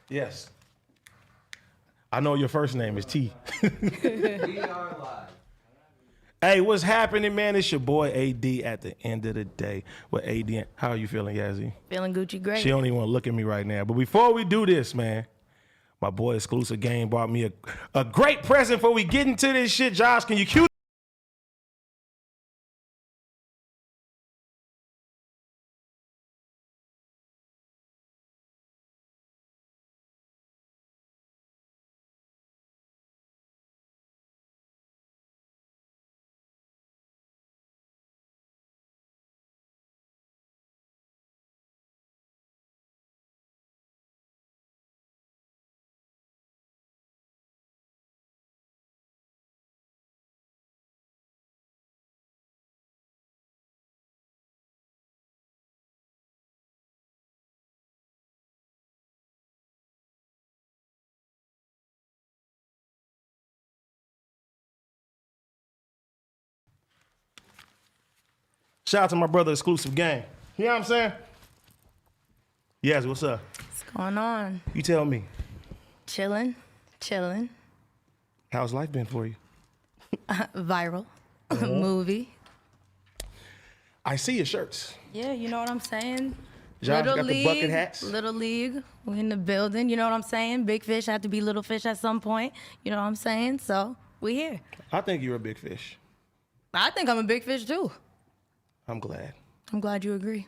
Yes. I know your first name is T. We are live. Hey, what's happening, man? It's your boy AD at the end of the day. With AD, how are you feeling, Yassy? Feeling Gucci great. She don't even want to look at me right now. But before we do this, man, my boy Exclusive Game brought me a great present before we get into this shit. Josh, can you cue? Shout out to my brother Exclusive Game. You know what I'm saying? Yes, what's up? What's going on? You tell me. Chilling. How's life been for you? Viral. Movie. I see your shirts. Yeah, you know what I'm saying? Josh got the bucket hats. Little League. We in the building. You know what I'm saying? Big fish have to be little fish at some point. You know what I'm saying? So we here. I think you're a big fish. I think I'm a big fish too. I'm glad. I'm glad you agree.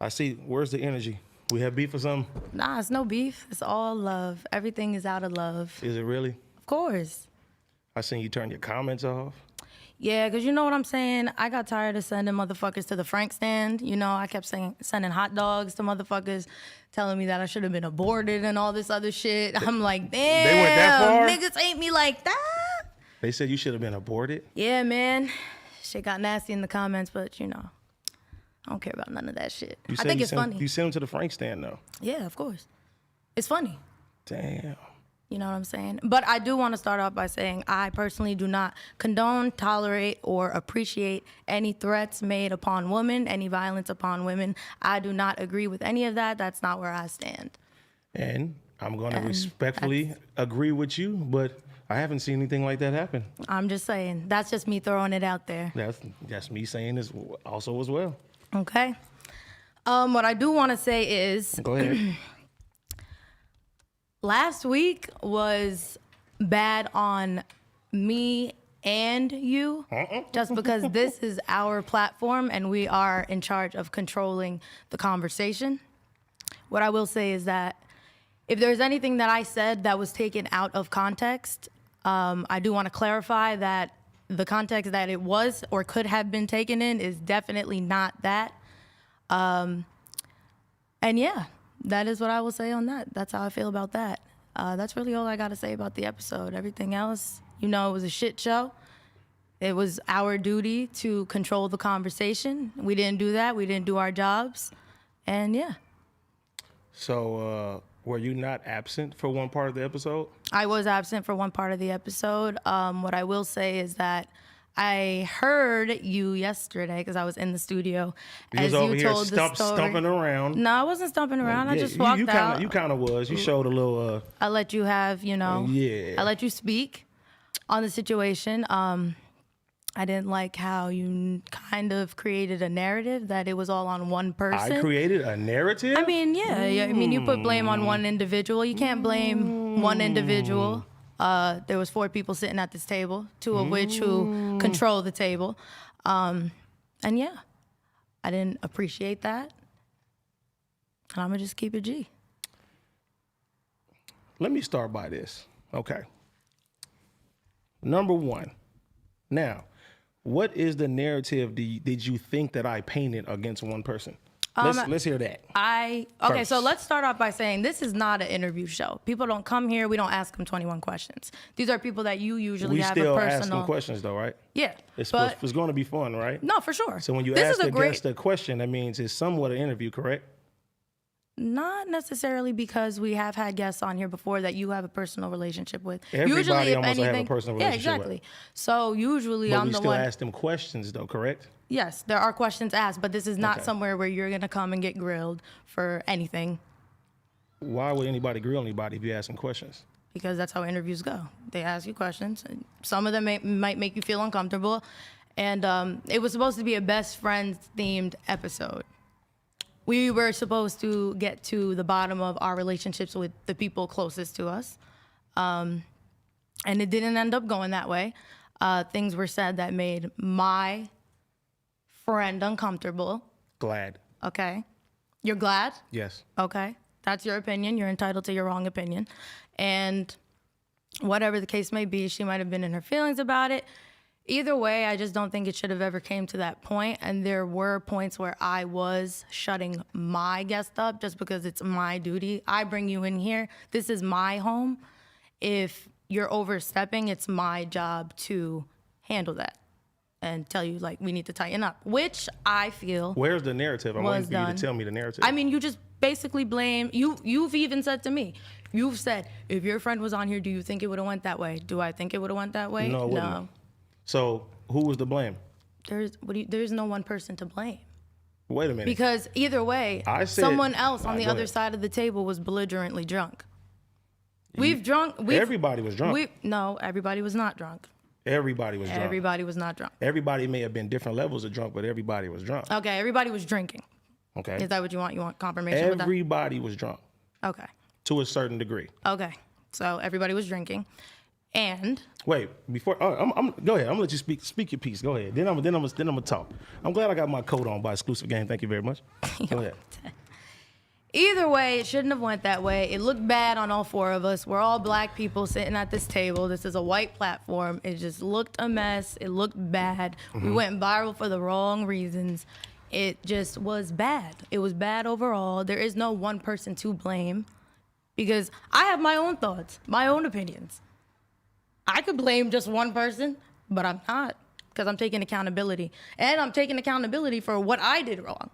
I see. Where's the energy? We have beef or something? Nah, it's no beef. It's all love. Everything is out of love. Is it really? Of course. I seen you turn your comments off. Yeah, because you know what I'm saying? I got tired of sending motherfuckers to the Frank stand. You know, I kept sending hot dogs to motherfuckers, telling me that I should have been aborted and all this other shit. I'm like, damn, They went that far? niggas ain't me like that. They said you should have been aborted. Yeah, man. Shit got nasty in the comments, but you know, I don't care about none of that shit. I think it's funny. You sent them to the Frank stand, though. Yeah, of course. It's funny. Damn. You know what I'm saying? But I do want to start off by saying I personally do not condone, tolerate, or appreciate any threats made upon women, any violence upon women. I do not agree with any of that. That's not where I stand. And I'm going to respectfully agree with you, but I haven't seen anything like that happen. I'm just saying. That's just me throwing it out there. That's me saying this also as well. Okay. What I do want to say is... Go ahead. Last week was bad on me and you, just because this is our platform and we are in charge of controlling the conversation. What I will say is that if there's anything that I said that was taken out of context, I do want to clarify that the context that it was or could have been taken in is definitely not that. And yeah. That is what I will say on that. That's how I feel about that. That's really all I got to say about the episode. Everything else, you know, it was a shit show. It was our duty to control the conversation. We didn't do that. We didn't do our jobs. And yeah. So were you not absent for one part of the episode? I was absent for one part of the episode. What I will say is that I heard you yesterday because I was in the studio. You was over here stumping around. No, I wasn't stumping around. I just walked out. You kind of was. You showed a little. I let you have, you know. Yeah. I let you speak on the situation. I didn't like how you kind of created a narrative that it was all on one person. I created a narrative? I mean, yeah. I mean, you put blame on one individual. You can't blame one individual. There was 4 people sitting at this table, 2 of which who control the table. And yeah, I didn't appreciate that. And I'm going to just keep it G. Let me start by this. Okay. Number 1. Now, what is the narrative did you think that I painted against one person? Let's hear that. Okay, so let's start off by saying this is not an interview show. People don't come here. We don't ask them 21 questions. These are people that you usually have a personal... We still ask them questions though, right? Yeah. It's going to be fun, right? No, for sure. So when you ask the guest a question, that means it's somewhat an interview, correct? Not necessarily, because we have had guests on here before that you have a personal relationship with. Everybody almost have a personal relationship with. Yeah, exactly. So usually I'm the one... But we still ask them questions though, correct? Yes, there are questions asked, but this is not somewhere where you're going to come and get grilled for anything. Why would anybody grill anybody if you're asking questions? Because that's how interviews go. They ask you questions. And some of them might make you feel uncomfortable. And it was supposed to be a best friends themed episode. We were supposed to get to the bottom of our relationships with the people closest to us. And it didn't end up going that way. Things were said that made my friend uncomfortable. Glad. Okay. You're glad? Yes. Okay. That's your opinion. You're entitled to your wrong opinion. And whatever the case may be, she might have been in her feelings about it. Either way, I just don't think it should have ever came to that point. And there were points where I was shutting my guest up just because it's my duty. I bring you in here. This is my home. If you're overstepping, it's my job to handle that and tell you, like, we need to tighten up, which I feel Where's the narrative? I'm waiting for you done. to tell me the narrative. I mean, you just basically blame, you've even said to me, you've said, if your friend was on here, do you think it would have went that way? Do I think it would have went that way? No, it wouldn't. So who was to blame? There's no one person to blame. Wait a minute. Because either way, I said- someone else on the go other ahead. side of the table was belligerently drunk. Everybody was drunk. No, everybody was not drunk. Everybody was drunk. Everybody was not drunk. Everybody may have been different levels of drunk, but everybody was drunk. Okay, everybody was drinking. Okay. Is that what you want? You want confirmation with that? Everybody was drunk Okay. to a certain degree. Okay. So everybody was drinking. And Wait, before go ahead. I'm gonna let you speak your piece. Go ahead. Then I'm gonna talk. I'm glad I got my coat on by Exclusive Game. Thank you very much. Go ahead. either way, it shouldn't have went that way. It looked bad on all four of us. We're all black people sitting at this table. This is a white platform. It just looked a mess. It looked bad. We went viral for the wrong reasons. It just was bad. It was bad overall. There is no one person to blame because I have my own thoughts, my own opinions. I could blame just one person, but I'm not because I'm taking accountability. And I'm taking accountability for what I did wrong.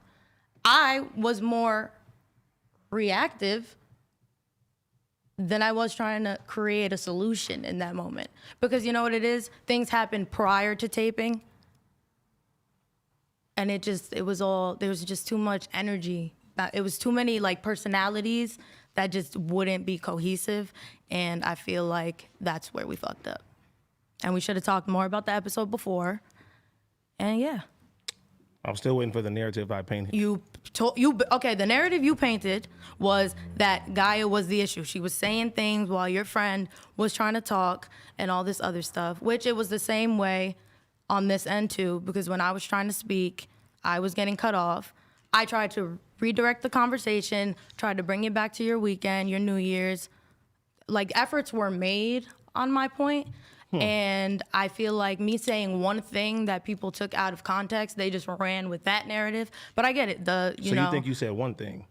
I was more reactive than I was trying to create a solution in that moment. Because you know what it is? Things happened prior to taping. And there was just too much energy. It was too many like personalities that just wouldn't be cohesive. And I feel like that's where we fucked up. And we should have talked more about the episode before. And yeah. I'm still waiting for the narrative I painted. Okay, the narrative you painted was that Gaia was the issue. She was saying things while your friend was trying to talk and all this other stuff, which it was the same way on this end too, because when I was trying to speak, I was getting cut off. I tried to redirect the conversation, tried to bring it back to your weekend, your New Year's. Like, efforts were made on my point. And I feel like me saying one thing that people took out of context, they just ran with that narrative. But I get it. So you think you said one thing?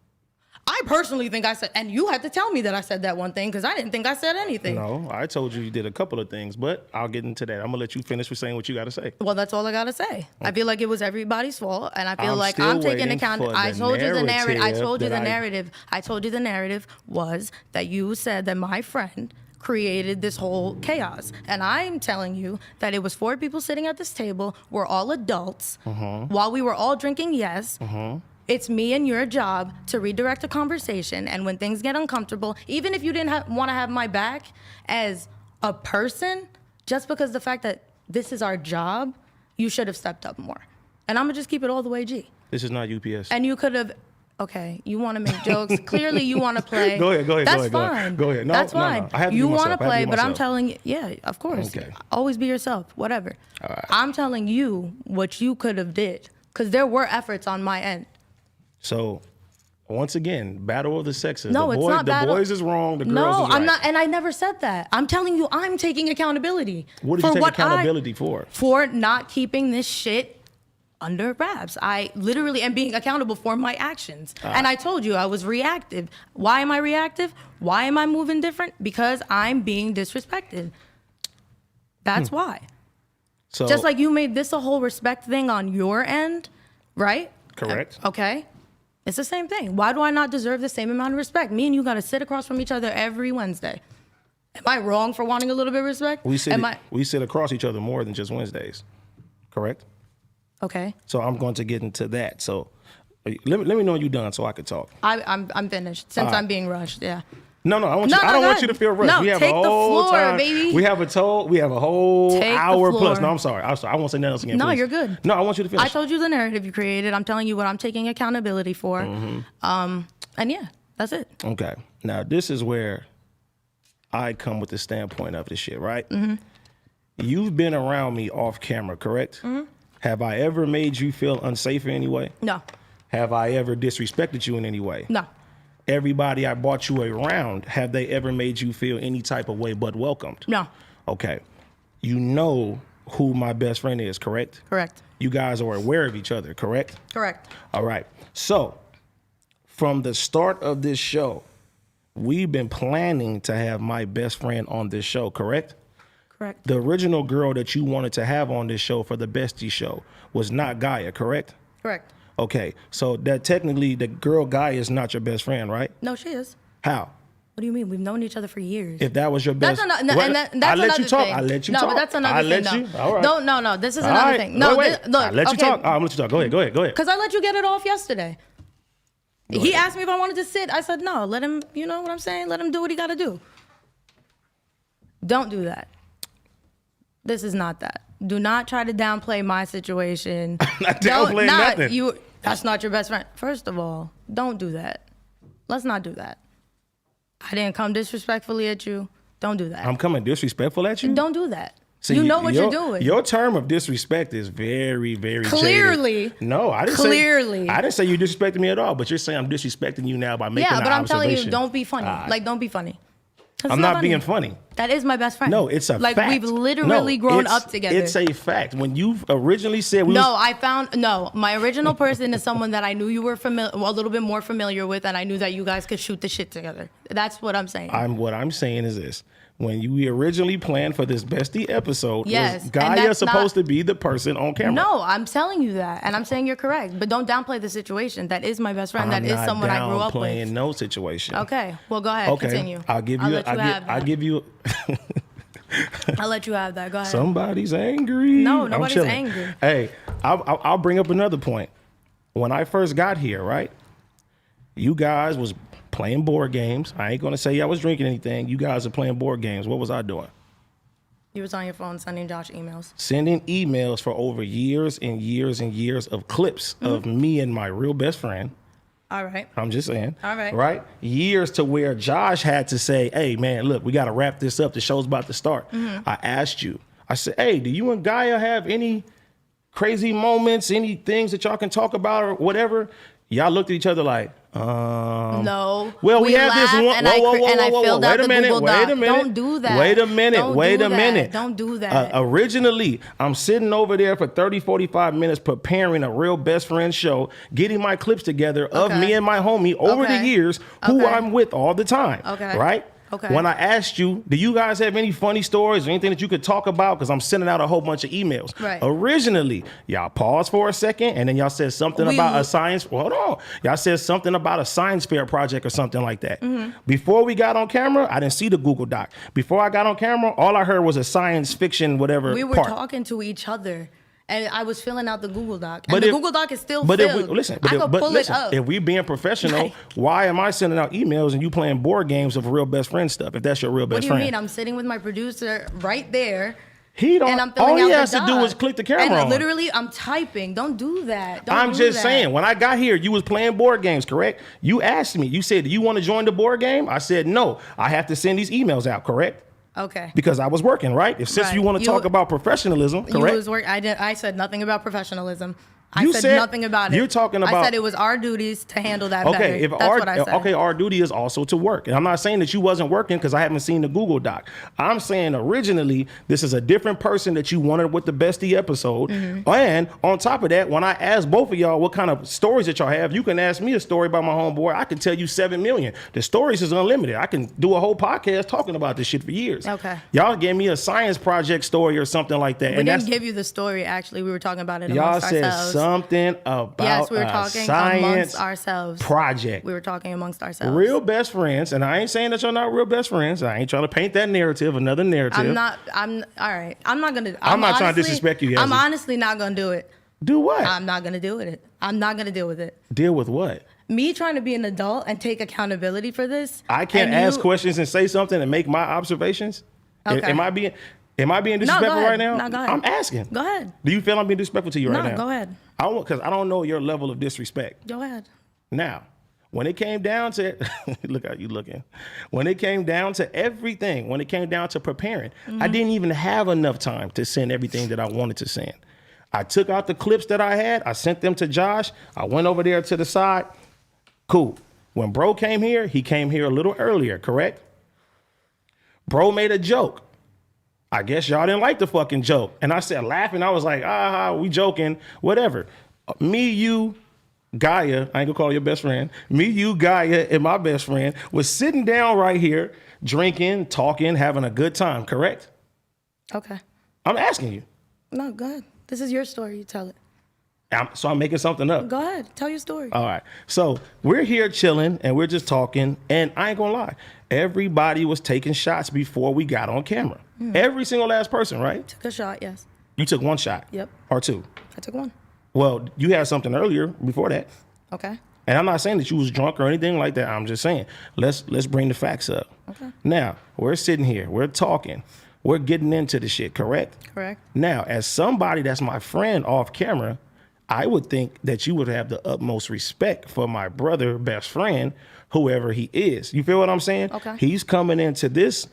I personally think I said, and you had to tell me that I said that one thing because I didn't think I said anything. No, I told you did a couple of things, but I'll get into that. I'm gonna let you finish with saying what you got to say. Well, that's all I gotta say. I feel like it was everybody's fault, and I feel I'm like still I'm taking waiting account. for I the told you the narrative. I told you that the narrative. I told you the narrative was that you said that my friend created this whole chaos, and I'm telling you that it was 4 people sitting at this table. We're all adults. While we were all drinking, yes. It's me and your job to redirect the conversation. And when things get uncomfortable, even if you didn't want to have my back as a person, just because the fact that this is our job, you should have stepped up more. And I'm going to just keep it all the way G. This is not UPS. And you could have, okay, you want to make jokes. Clearly you want to play. Go ahead. That's fine. Go ahead. No, that's fine. No. I have to you be want myself. to I have play, be but I'm myself. telling you, yeah, of course. Okay. Always be yourself, whatever. All right. I'm telling you what you could have did. Because there were efforts on my end. So, once again, battle of the sexes. No, it's not battle. The boys is wrong. The girls No, is right. I'm not, and I never said that. I'm telling you, I'm taking accountability. What did you take accountability for? For not keeping this shit under wraps. I literally am being accountable for my actions. And I told you I was reactive. Why am I reactive? Why am I moving different? Because I'm being disrespected. That's why. So, Just like you made this a whole respect thing on your end, right? Correct. Okay. It's the same thing. Why do I not deserve the same amount of respect? Me and you got to sit across from each other every Wednesday. Am I wrong for wanting a little bit of respect? we sit across each other more than just Wednesdays. Correct? Okay. So I'm going to get into that. So Let me know when you're done so I can talk. I'm finished since I'm being rushed. Yeah. No, I want No, you. no, I don't go want you ahead. to feel rushed. No, We have take a the whole floor, time. baby. We have a whole Take the hour plus. floor. No, I'm sorry. I won't say nothing else again. No, please. you're good. No, I want you to finish. I told you the narrative you created. I'm telling you what I'm taking accountability for. And yeah, that's it. Okay. Now this is where I come with the standpoint of this shit, right? You've been around me off camera, correct? Have I ever made you feel unsafe in any way? No. Have I ever disrespected you in any way? No. Everybody I brought you around, have they ever made you feel any type of way but welcomed? No. Okay. You know who my best friend is, correct? Correct. You guys are aware of each other, correct? Correct. All right. So, from the start of this show, we've been planning to have my best friend on this show, correct? Correct. The original girl that you wanted to have on this show for the Bestie Show was not Gaia, correct? Correct. Okay. So that technically the girl Gaia is not your best friend, right? No, she is. How? What do you mean? We've known each other for years. If that was your best, That's another. Well, And that's I let another you talk. thing. I let you no, talk. but that's another I thing. let No. you. All right. No. This is All another right. thing. No, wait. look. I let you talk. I'm gonna let you talk. Go ahead. Because I let you get it off yesterday. He asked me if I wanted to sit. I said no. Let him. You know what I'm saying? Let him do what he got to do. Don't do that. This is not that. Do not try to downplay my situation. Not downplaying nothing. That's not your best friend. First of all, don't do that. Let's not do that. I didn't come disrespectfully at you. Don't do that. I'm coming disrespectful at you. Don't do that. See, you know what you're doing. Your term of disrespect is very, very Clearly. jaded. No, I didn't Clearly. say. I didn't say you disrespecting me at all. But you're saying I'm disrespecting you now by making Yeah, an but I'm telling you, observation. don't be funny. Ah. Like, don't be funny. I'm not being funny. That is my best friend. No, it's a like, fact. we've literally grown up together. It's a fact. When you originally said my original person is someone that I knew you were a little bit more familiar with, and I knew that you guys could shoot the shit together. That's what I'm saying. What I'm saying is this. When we originally planned for this bestie episode, Yes, was Gaia supposed to be the person on camera? No, I'm telling you that, and I'm saying you're correct. But don't downplay the situation. That is my best friend. I'm that is not someone I grew up with. downplaying no situation. Okay, well, go ahead. Okay, Continue. I'll give you. I'll give you. I'll let you have that. Go ahead. Somebody's angry. No, I'm nobody's chilling. angry. Hey, I'll bring up another point. When I first got here, right? You guys was playing board games. I ain't gonna say I was drinking anything. You guys are playing board games. What was I doing? You was on your phone sending Josh emails. Sending emails for over years and years and years of clips of me and my real best friend. All right. I'm just saying. All right. Right? Years to where Josh had to say, hey, man, look, we got to wrap this up. The show's about to start. I asked you. I said, hey, do you and Gaia have any crazy moments, any things that y'all can talk about or whatever? Y'all looked at each other like, no. Well, we have this laughed one. And I filled out the Google Doc. Don't do that. Wait a minute. Don't do that. Originally, I'm sitting over there for 30, 45 minutes preparing a real best friend show, getting my clips together of me and my homie over the years who I'm with all the time. Okay. Right? Okay. When I asked you, do you guys have any funny stories or anything that you could talk about? Because I'm sending out a whole bunch of emails. Right. Originally, y'all paused for a second and then y'all said something about a science. Hold on. Y'all said something about a science fair project or something like that. Before we got on camera, I didn't see the Google Doc. Before I got on camera, all I heard was a science fiction, whatever. We were part. talking to each other. And I was filling out the Google Doc. And the Google Doc is still filled. I could pull it up. If we being professional, why am I sending out emails and you playing board games of real best friend stuff, if that's your real best friend? What do you mean? I'm sitting with my producer right there. He don't. And I'm filling all he out has the to do doc. is click the camera and on. literally, I'm typing. Don't do that. I'm just saying, when I got here, you was playing board games, correct? You asked me. You said, do you want to join the board game? I said, no. I have to send these emails out, correct? Okay. Because I was working, right? Since you want to talk about professionalism, correct? I said nothing about professionalism. You I said nothing about it. You're talking about. I said it was our duties to handle that better. Okay, That's what I said. our duty is also to work. And I'm not saying that you wasn't working because I haven't seen the Google Doc. I'm saying originally this is a different person that you wanted with the bestie episode. And on top of that, when I asked both of y'all what kind of stories that y'all have, you can ask me a story about my homeboy. I can tell you 7 million. The stories is unlimited. I can do a whole podcast talking about this shit for years. Okay. Y'all gave me a science project story or something like that. We didn't give you the story, actually. We were talking about it amongst ourselves. Y'all said something about yes, we were talking amongst ourselves. Project. We were talking amongst ourselves. Real best friends, and I ain't saying that y'all not real best friends. I ain't trying to paint that narrative, another narrative. I'm all right. I'm not gonna. I'm not trying to disrespect you, Yassy. I'm honestly not gonna do it. Do what? I'm not gonna do it. I'm not gonna deal with it. Deal with what? Me trying to be an adult and take accountability for this. I can't ask questions and say something and make my observations. Okay. Am I being disrespectful right now? No, go ahead. I'm asking. Go ahead. Do you feel I'm being disrespectful to you right now? No, go ahead. Because I don't know your level of disrespect. Go ahead. Now, when it came down to look how you looking. When it came down to everything, when it came down to preparing, I didn't even have enough time to send everything that I wanted to send. I took out the clips that I had. I sent them to Josh. I went over there to the side. Cool. When bro came here, he came here a little earlier, correct? Bro made a joke. I guess y'all didn't like the fucking joke. And I said, laughing, I was like, we joking, whatever. Me, you, Gaia, I ain't gonna call your best friend. Me, you, Gaia, and my best friend was sitting down right here, drinking, talking, having a good time, correct? Okay. I'm asking you. No, go ahead. This is your story. You tell it. So I'm making something up. Go ahead. Tell your story. All right. So we're here chilling and we're just talking. And I ain't gonna lie. Everybody was taking shots before we got on camera. Every single last person, right? Took a shot, yes. You took one shot? Yep. Or two? I took one. Well, you had something earlier before that. Okay. And I'm not saying that you was drunk or anything like that. I'm just saying, let's bring the facts up. Okay. Now, we're sitting here. We're talking. We're getting into the shit, correct? Correct. Now, as somebody that's my friend off camera, I would think that you would have the utmost respect for my brother, best friend, whoever he is. You feel what I'm saying? Okay. He's coming into this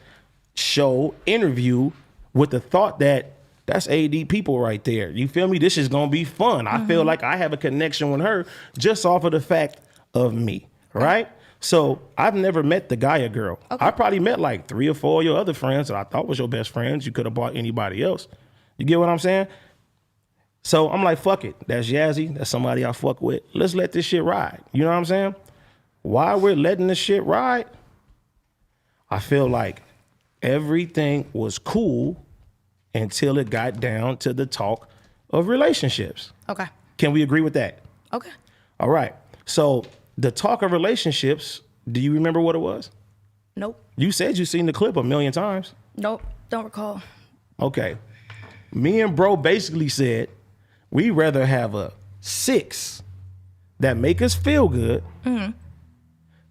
show interview with the thought that that's AD people right there. You feel me? This is going to be fun. I feel like I have a connection with her just off of the fact of me, right? So I've never met the Gaia girl. Okay. I probably met like 3 or 4 of your other friends that I thought was your best friends. You could have bought anybody else. You get what I'm saying? So I'm like, fuck it. That's Yassy. That's somebody I fuck with. Let's let this shit ride. You know what I'm saying? While we're letting this shit ride, I feel like everything was cool until it got down to the talk of relationships. Okay. Can we agree with that? Okay. All right. So the talk of relationships, do you remember what it was? Nope. You said you seen the clip 1,000,000 times. Nope. Don't recall. Okay. Me and bro basically said we'd rather have a 6 that make us feel good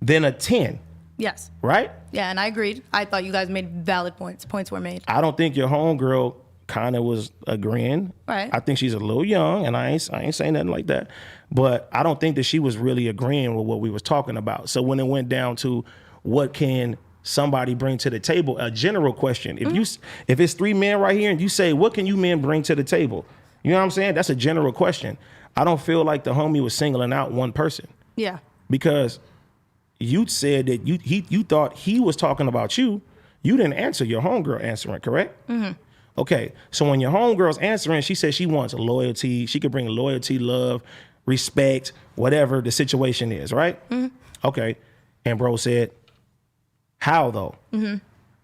than a 10, Yes. right? Yeah, and I agreed. I thought you guys made valid points. Points were made. I don't think your homegirl kind of was agreeing. Right. I think she's a little young, and I ain't saying nothing like that. But I don't think that she was really agreeing with what we was talking about. So when it went down to what can somebody bring to the table, a general question. If it's 3 men right here and you say, what can you men bring to the table? You know what I'm saying? That's a general question. I don't feel like the homie was singling out one person. Yeah. Because you said that you thought he was talking about you. You didn't answer your homegirl answering, correct? Okay, so when your homegirl's answering, she says she wants loyalty. She could bring loyalty, love, respect, whatever the situation is, right? Okay, and bro said, how though?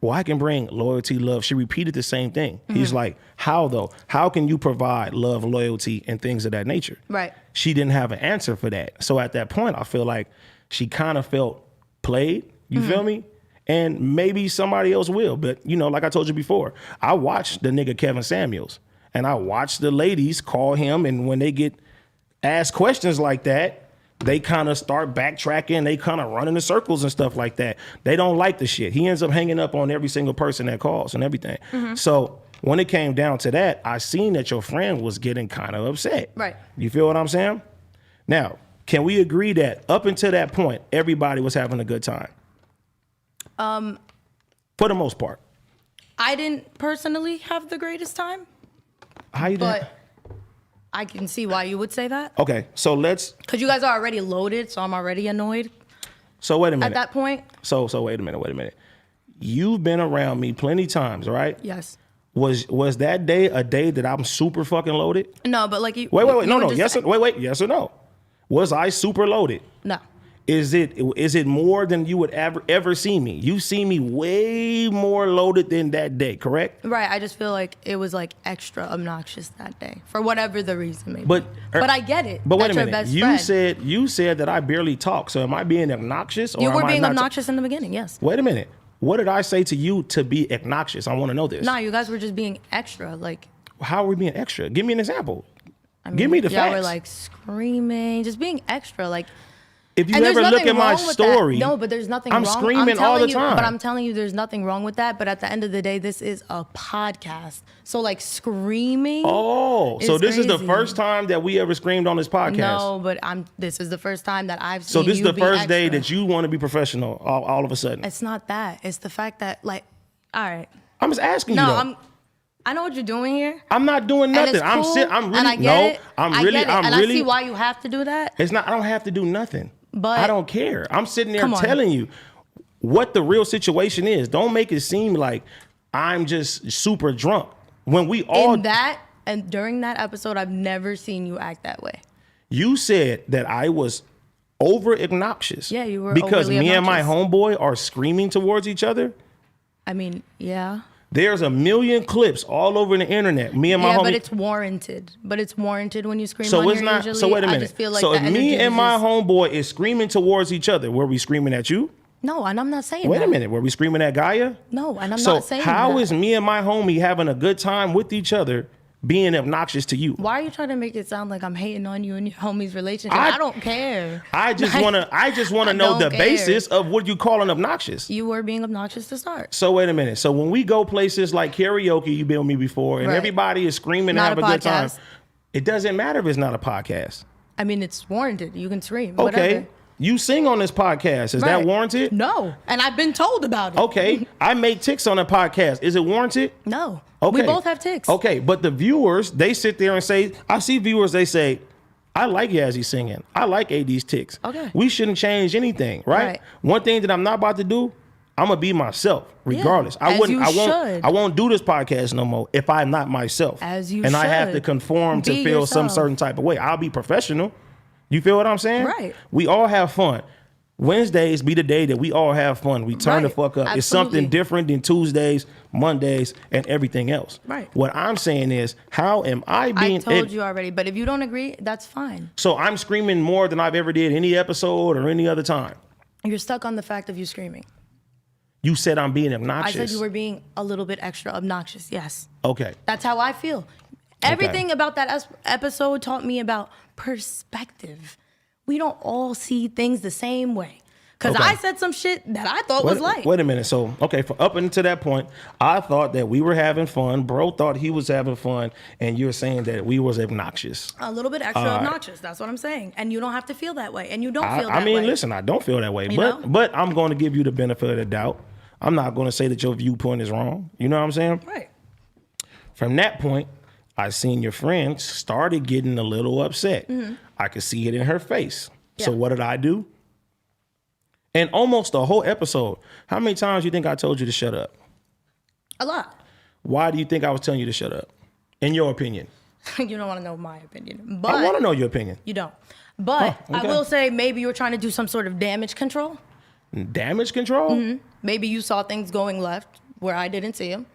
Well, I can bring loyalty, love. She repeated the same thing. He's like, how though? How can you provide love, loyalty, and things of that nature? Right. She didn't have an answer for that. So at that point, I feel like she kind of felt played. You feel me? And maybe somebody else will. But, you know, like I told you before, I watched the nigga Kevin Samuels. And I watched the ladies call him. And when they get asked questions like that, they kind of start backtracking. They kind of run in circles and stuff like that. They don't like the shit. He ends up hanging up on every single person that calls and everything. So when it came down to that, I seen that your friend was getting kind of upset. Right. You feel what I'm saying? Now, can we agree that up until that point, everybody was having a good time? For the most part. I didn't personally have the greatest time, How you doing? but I can see why you would say that. Okay, so Because you guys are already loaded, so I'm already annoyed so wait a minute. at that point. So wait a minute. You've been around me plenty times, right? Yes. Was that day a day that I'm super fucking loaded? No, but like you. Wait, you no, would just- yes or no? Was I super loaded? No. Is it more than you would ever see me? You see me way more loaded than that day, correct? Right. I just feel like it was like extra obnoxious that day for whatever the reason may be. But I get it. But wait That's a your minute. best friend. You said that I barely talk. So am I being obnoxious? Or You were am I being not obnoxious in the beginning, yes. Wait a minute. What did I say to you to be obnoxious? I want to know this. Nah, you guys were just being extra. Like, How are we being extra? Give me an example. I mean, Give me the y'all facts. were like screaming, just being extra. Like, If you and there's ever look nothing at my wrong with story, that. No, but there's nothing I'm wrong. screaming all telling the you, time. But I'm telling you, there's nothing wrong with that. But at the end of the day, this is a podcast. So like screaming. Oh, so this is the crazy. first time that we ever screamed on this podcast. No, but this is the first time that I've seen So this is you the be first day extra. that you want to be professional all of a sudden. It's not that. It's the fact that like, all right. I'm just asking you. No, Though. I know what you're doing here. I'm not doing And nothing. it's cool, I'm really and I get it. I'm I really get it, I'm and really I see why you have to do that. It's not I don't have to do nothing. But I don't care. I'm sitting there Come on. telling you what the real situation is. Don't make it seem like I'm just super drunk. When we all in that and during that episode, I've never seen you act that way. You said that I was over obnoxious. Yeah, you were because overly me and my obnoxious. homeboy are screaming towards each other. I mean, yeah. There's a million clips all over the internet. Me and my Yeah, homie. but it's warranted. But it's warranted when you scream So on it's here not. usually. So wait a minute. I just feel like so the if me energy and was my just- homeboy is screaming towards each other, were we screaming at you? No, and I'm not saying Wait that. a minute. Were we screaming at Gaia? No, and I'm So not saying how that. is me and my homie having a good time with each other being obnoxious to you? Why are you trying to make it sound like I'm hating on you and your homie's relationship? I- I don't care. I just Like, wanna I know the don't care. basis of what you calling obnoxious. You were being obnoxious to start. So wait a minute. So when we go places like karaoke, you've been with me before, and Right. everybody is screaming and Not have a a good time. podcast. It doesn't matter if it's not a podcast. I mean, it's warranted. You can scream. Okay. Whatever. You sing on this podcast. Is that Right. warranted? No, and I've been told about it. Okay. I make ticks on a podcast. Is it warranted? No. Okay. We both have ticks. Okay. But the viewers, they sit there and say, I see viewers, they say, I like Yassy singing. I like AD's ticks. Okay. We shouldn't change anything, right? Right. One thing that I'm not about to do, I'm gonna be myself, regardless. as you I should. won't do this podcast no more if I'm not myself. As you and I have should. to conform to Be feel some yourself. certain type of way. I'll be professional. You feel what I'm saying? Right. We all have fun. Wednesdays be the day that we all have fun. We turn the Right. fuck up. It's Absolutely. something different than Tuesdays, Mondays, and everything else. Right. What I'm saying is, how am I I being? told you already, but if you don't agree, that's fine. So I'm screaming more than I've ever did any episode or any other time. You're stuck on the fact of you screaming. You said I'm being I obnoxious. said you were being a little bit extra obnoxious. Yes. Okay. That's how I feel. Everything about that episode taught me about perspective. We don't all see things the same way. Because Okay. I said some shit that I thought was light. Wait a minute. So, okay, for up until that point, I thought that we were having fun. Bro thought he was having fun, and you're saying that we was obnoxious. A little bit extra obnoxious. That's what I'm saying. And you don't have to feel that way. And you don't feel that I mean, way. listen, I don't feel that way, You but know? but I'm going to give you the benefit of the doubt. I'm not going to say that your viewpoint is wrong. You know what I'm saying? Right. From that point, I seen your friend started getting a little upset. I could see it in her face. So Yeah. what did I do? And almost the whole episode, how many times you think I told you to shut up? A lot. Why do you think I was telling you to shut up? In your opinion. You don't want to know my opinion. But I want to know your opinion. you don't. But Oh, okay. I will say maybe you were trying to do some sort of damage control. Damage control? Maybe you saw things going left where I didn't see them.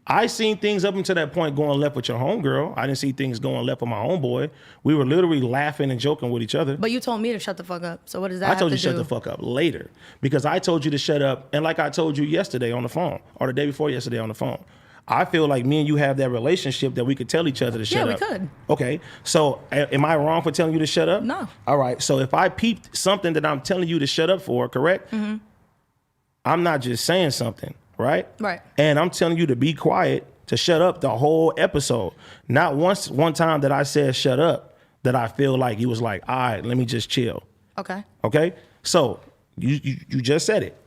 I seen things up until that point going left with your homegirl. I didn't see things going left with my homeboy. We were literally laughing and joking with each other. But you told me to shut the fuck up. So what does that I have told to you to shut do? the fuck up later because I told you to shut up. And like I told you yesterday on the phone or the day before yesterday on the phone, I feel like me and you have that relationship that we could tell each other to shut we up. could. Okay. So am I wrong for telling you to shut up? No. All right. So if I peeped something that I'm telling you to shut up for, correct? Mm-hmm. I'm not just saying something, right? Right. And I'm telling you to be quiet, to shut up the whole episode. Not one time that I said shut up that I feel like you was like, all right, let me just chill. Okay. Okay? So you just said it.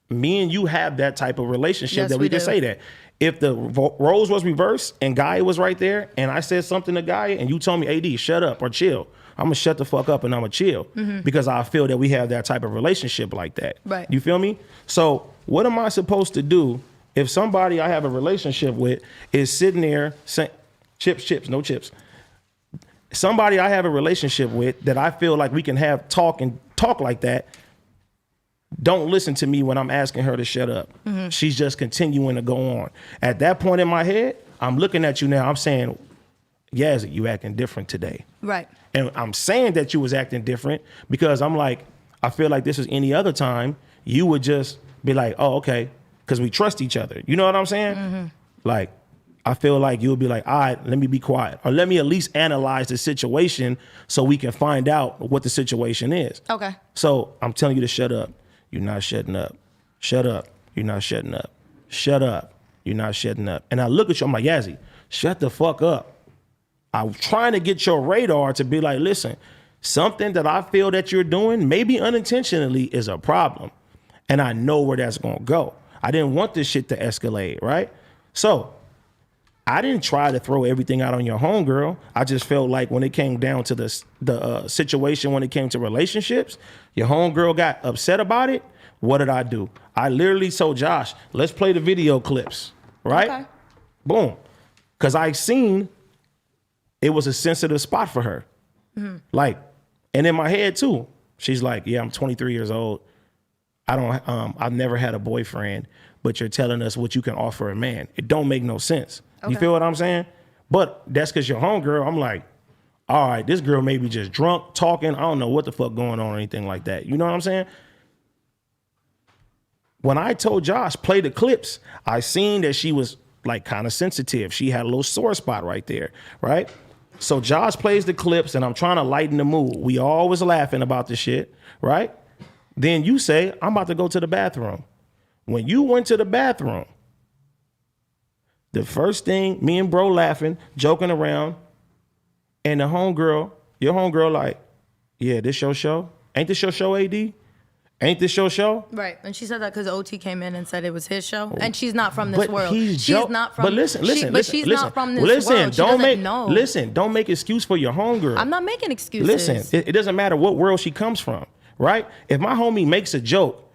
Me and you have that type of relationship Yes, that we we can do. say that. If the roles was reversed and Gaia was right there and I said something to Gaia and you told me, AD, shut up or chill, I'm going to shut the fuck up and I'm going to chill because I feel that we have that type of relationship like that. Right. You feel me? So what am I supposed to do if somebody I have a relationship with is sitting there saying, chips, no chips. Somebody I have a relationship with that I feel like we can have talk like that, don't listen to me when I'm asking her to shut up. She's just continuing to go on. At that point in my head, I'm looking at you now. I'm saying, Yassy, you acting different today. Right. And I'm saying that you was acting different because I'm like, I feel like this is any other time, you would just be like, oh, okay, because we trust each other. You know what I'm saying? Like, I feel like you'll be like, all right, let me be quiet. Or let me at least analyze the situation so we can find out what the situation is. Okay. So I'm telling you to shut up. You're not shutting up. Shut up. You're not shutting up. Shut up. You're not shutting up. And I look at you, I'm like, Yassy, shut the fuck up. I'm trying to get your radar to be like, listen, something that I feel that you're doing, maybe unintentionally, is a problem. And I know where that's going to go. I didn't want this shit to escalate, right? So I didn't try to throw everything out on your homegirl. I just felt like when it came down to the situation, when it came to relationships, your homegirl got upset about it. What did I do? I literally told Josh, let's play the video clips, right? Okay. Boom. Because I seen it was a sensitive spot for her. Like, and in my head too, she's like, yeah, I'm 23 years old. I've never had a boyfriend, but you're telling us what you can offer a man. It don't make no sense. Okay. You feel what I'm saying? But that's because your homegirl, I'm like, all right, this girl may be just drunk, talking. I don't know what the fuck going on or anything like that. You know what I'm saying? When I told Josh, play the clips, I seen that she was like kind of sensitive. She had a little sore spot right there, right? So Josh plays the clips and I'm trying to lighten the mood. We always laughing about the shit, right? Then you say, I'm about to go to the bathroom. When you went to the bathroom, the first thing, me and bro laughing, joking around, and the homegirl, your homegirl like, yeah, this your show? Ain't this your show, AD? Ain't this your show? Right. And she said that because OT came in and said it was his show. And she's not from this But world. he's She's not from But listen. she's not from this world. She Don't doesn't make know. Listen, don't make excuse for your homegirl. I'm not making excuses. Listen, it doesn't matter what world she comes from, right? If my homie makes a joke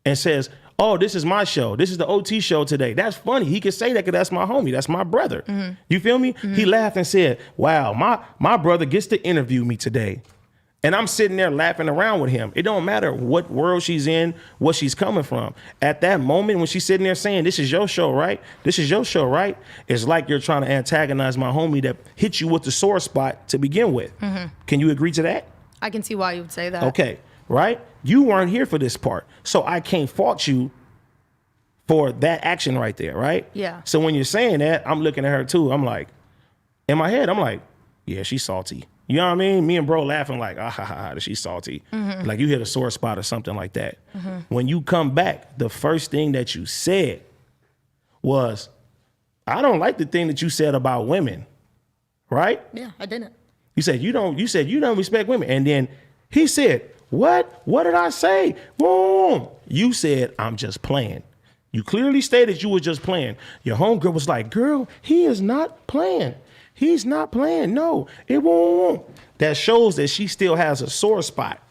and says, oh, this is my show. This is the OT show today. That's funny. He can say that because that's my homie. That's my brother. You feel me? He laughed and said, wow, my brother gets to interview me today. And I'm sitting there laughing around with him. It don't matter what world she's in, what she's coming from. At that moment, when she's sitting there saying, this is your show, right? This is your show, right? It's like you're trying to antagonize my homie that hit you with the sore spot to begin with. Can you agree to that? I can see why you would say that. Okay, right? You weren't here for this part. So I can't fault you for that action right there, right? Yeah. So when you're saying that, I'm looking at her too. I'm like, in my head, I'm like, yeah, she's salty. You know what I mean? Me and bro laughing like, ah, ha, ha, ha, she's salty. Like you hit a sore spot or something like that. When you come back, the first thing that you said was, I don't like the thing that you said about women, right? Yeah, I didn't. You said you don't respect women. And then he said, what? What did I say? Boom. You said, I'm just playing. You clearly stated you were just playing. Your homegirl was like, girl, he is not playing. He's not playing. No, it won't. That shows that she still has a sore spot.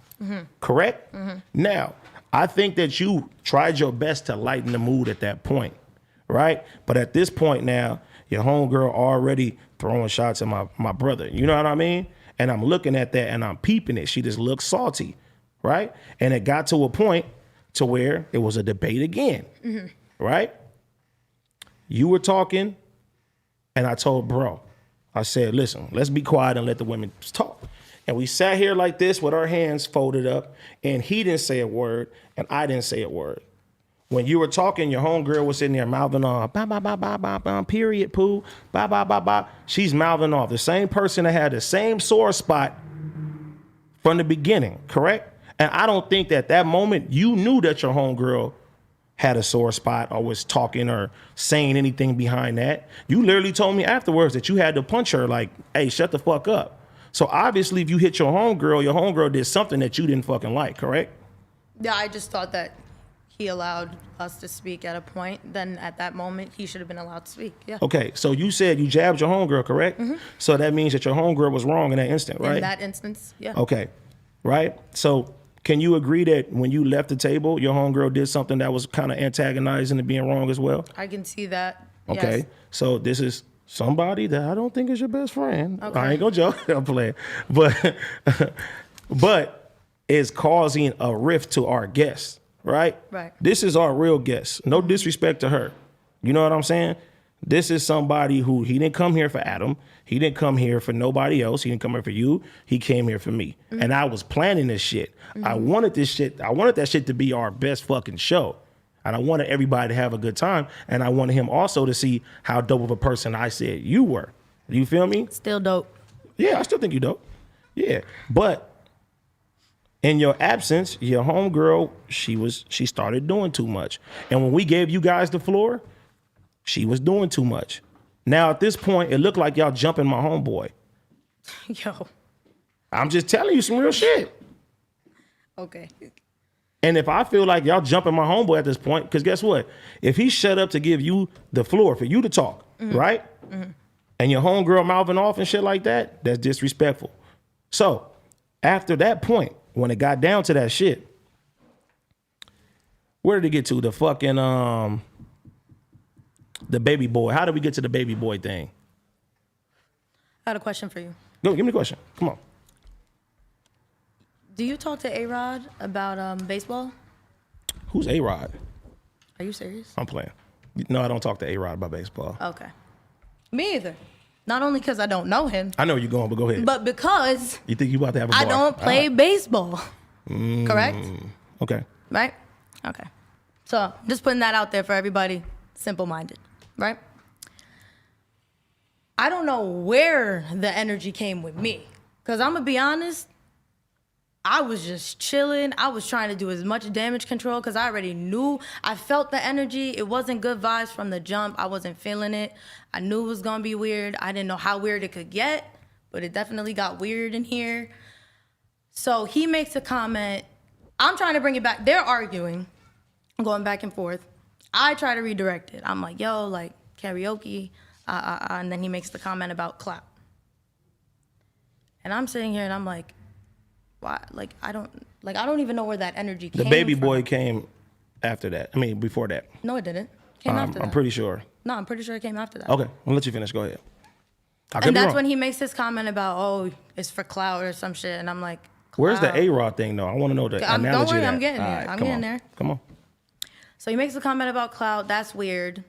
Correct? Now, I think that you tried your best to lighten the mood at that point, right? But at this point now, your homegirl already throwing shots at my brother. You know what I mean? And I'm looking at that and I'm peeping it. She just looks salty, right? And it got to a point to where it was a debate again, right? You were talking and I told bro, I said, listen, let's be quiet and let the women talk. And we sat here like this with our hands folded up and he didn't say a word and I didn't say a word. When you were talking, your homegirl was sitting there mouthing off, ba, ba, ba, ba, ba, ba, period, poo, ba, ba, ba, ba. She's mouthing off. The same person that had the same sore spot from the beginning, correct? And I don't think that that moment you knew that your homegirl had a sore spot or was talking or saying anything behind that. You literally told me afterwards that you had to punch her like, hey, shut the fuck up. So obviously if you hit your homegirl did something that you didn't fucking like, correct? Yeah, I just thought that he allowed us to speak at a point. Then at that moment, he should have been allowed to speak. Yeah. Okay, so you said you jabbed your homegirl, correct? So that means that your homegirl was wrong in that instant, right? In that instance, yeah. Okay, right? So can you agree that when you left the table, your homegirl did something that was kind of antagonizing and being wrong as well? I can see that. Okay, Yes. so this is somebody that I don't think is your best friend. Okay. I ain't gonna joke, I'm playing. But is causing a rift to our guests, right? Right. This is our real guest. No disrespect to her. You know what I'm saying? This is somebody who, he didn't come here for Adam. He didn't come here for nobody else. He didn't come here for you. He came here for me. And I was planning this shit. I wanted this shit. I wanted that shit to be our best fucking show. And I wanted everybody to have a good time. And I wanted him also to see how dope of a person I said you were. You feel me? Still dope. Yeah, I still think you dope. Yeah. But in your absence, your homegirl, she started doing too much. And when we gave you guys the floor, she was doing too much. Now at this point, it looked like y'all jumping my homeboy. Yo. I'm just telling you some real shit. Okay. And if I feel like y'all jumping my homeboy at this point, because guess what? If he shut up to give you the floor for you to talk, right? And your homegirl mouthing off and shit like that, that's disrespectful. So after that point, when it got down to that shit, where did it get to? The fucking the baby boy. How did we get to the baby boy thing? I had a question for you. Go, give me the question. Come on. Do you talk to A-Rod about baseball? Who's A-Rod? Are you serious? I'm playing. No, I don't talk to A-Rod about baseball. Okay. Me either. Not only because I don't know him, I know where you're going, but go ahead. but because You think you about to have a bar? I don't play baseball. Correct? Okay. Right? Okay. So just putting that out there for everybody simple-minded, right? I don't know where the energy came with me. Because I'm going to be honest, I was just chilling. I was trying to do as much damage control because I already knew. I felt the energy. It wasn't good vibes from the jump. I wasn't feeling it. I knew it was going to be weird. I didn't know how weird it could get, but it definitely got weird in here. So he makes a comment. I'm trying to bring it back. They're arguing, going back and forth. I try to redirect it. I'm like, yo, like karaoke. And then he makes the comment about clout. And I'm sitting here and I'm like, why? I don't even know where that energy came from. The baby boy came after that. I mean, before that. No, it didn't. Came after that. I'm pretty sure. No, I'm pretty sure it came after that. Okay, I'll let you finish. Go ahead. And that's when he makes this comment about, oh, it's for clout or some shit. And I'm like, clout? Where's the A-Rod thing, though? I want to know the analogy. Don't worry, of that. I'm getting there. All right, I'm come getting on. there. Come on. So he makes a comment about clout. That's weird.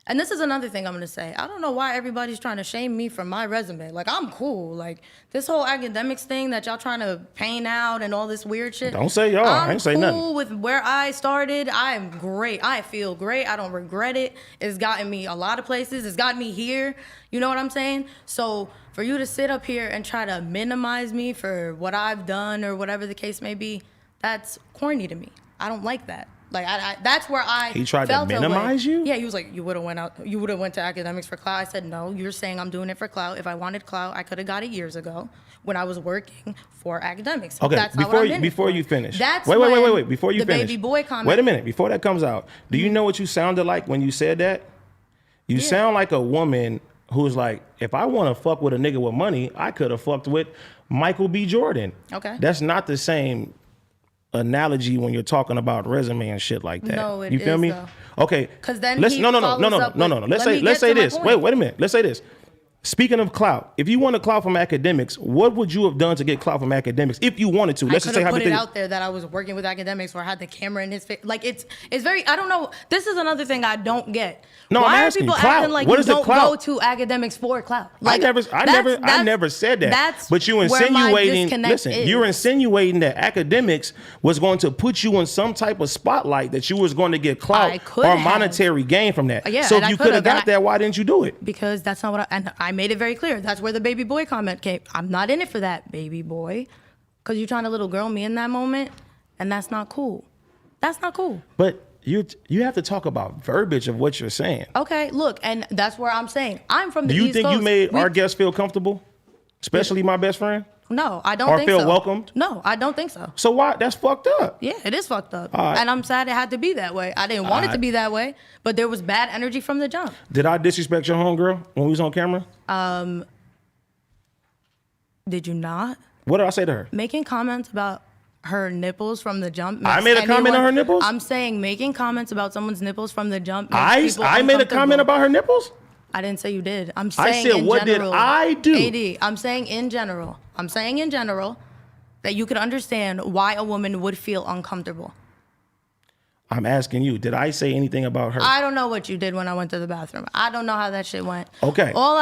And this is another thing I'm going to say. I don't know why everybody's trying to shame me for my resume. Like, I'm cool. Like, this whole academics thing that y'all trying to paint out and all this weird shit. Don't say y'all. I ain't say nothing. I'm cool with where I started. I'm great. I feel great. I don't regret it. It's gotten me a lot of places. It's gotten me here. You know what I'm saying? So for you to sit up here and try to minimize me for what I've done or whatever the case may be, that's corny to me. I don't like that. Like I that's where I He tried felt to minimize you? Yeah, he was like, you would have went to academics for clout. I said, no, you're saying I'm doing it for clout. If I wanted clout, I could have got it years ago when I was working for academics. Okay, That's before you finish. That's wait. Before you the finish. baby boy comment. Wait a minute. Before that comes out, do you know what you sounded like when you said that? You sound like a woman who's like, if I want to fuck with a nigga with money, I could have fucked with Michael B. Jordan. Okay. That's not the same analogy when you're talking about resume and shit like that. No, it you feel is, me? though. Okay. Because then let's he no. follows up with, Let's say this. to my point. Wait a minute. Let's say this. Speaking of clout, if you want a clout from academics, what would you have done to get clout from academics if you wanted to? Let's I just say could have put it hypothetically. out there that I was working with academics or I had the camera in his face. Like it's very, I don't know. This is another thing I don't get. No, Why I'm are asking people clout. acting like What you is the don't clout? go to academics for clout? I Like, never said that. That's but you where my insinuating. disconnect Listen, is. you're insinuating that academics was going to put you in some type of spotlight that you was going to get I clout could or have. monetary gain from that. Yeah, so and if I you could could have have, and got that, why didn't you do it? Because that's not what and I made it very clear. That's where the baby boy comment came. I'm not in it for that, baby boy. Because you're trying to little girl me in that moment, and that's not cool. That's not cool. But you have to talk about verbiage of what you're saying. Okay, look, and that's where I'm saying. I'm from the Do you East think Coast. you made our guests feel comfortable? Especially my best friend? No, I don't Or think feel so. welcomed? No, I don't think so. So why? That's fucked up. Yeah, it is fucked up. All right. And I'm sad it had to be that way. I didn't want it to be that way, but there was bad energy from the jump. Did I disrespect your homegirl when we was on camera? Did you not? What did I say to her? Making comments about her nipples from the jump. I makes made a comment on her nipples? I'm saying making comments about someone's nipples from the jump makes people I made a comment uncomfortable. about her nipples? I didn't say you did. I'm I saying said, in what did general, I do? AD, I'm saying in general. I'm saying in general that you could understand why a woman would feel uncomfortable. I'm asking you, did I say anything about her? I don't know what you did when I went to the bathroom. I don't know how that shit went. Okay. All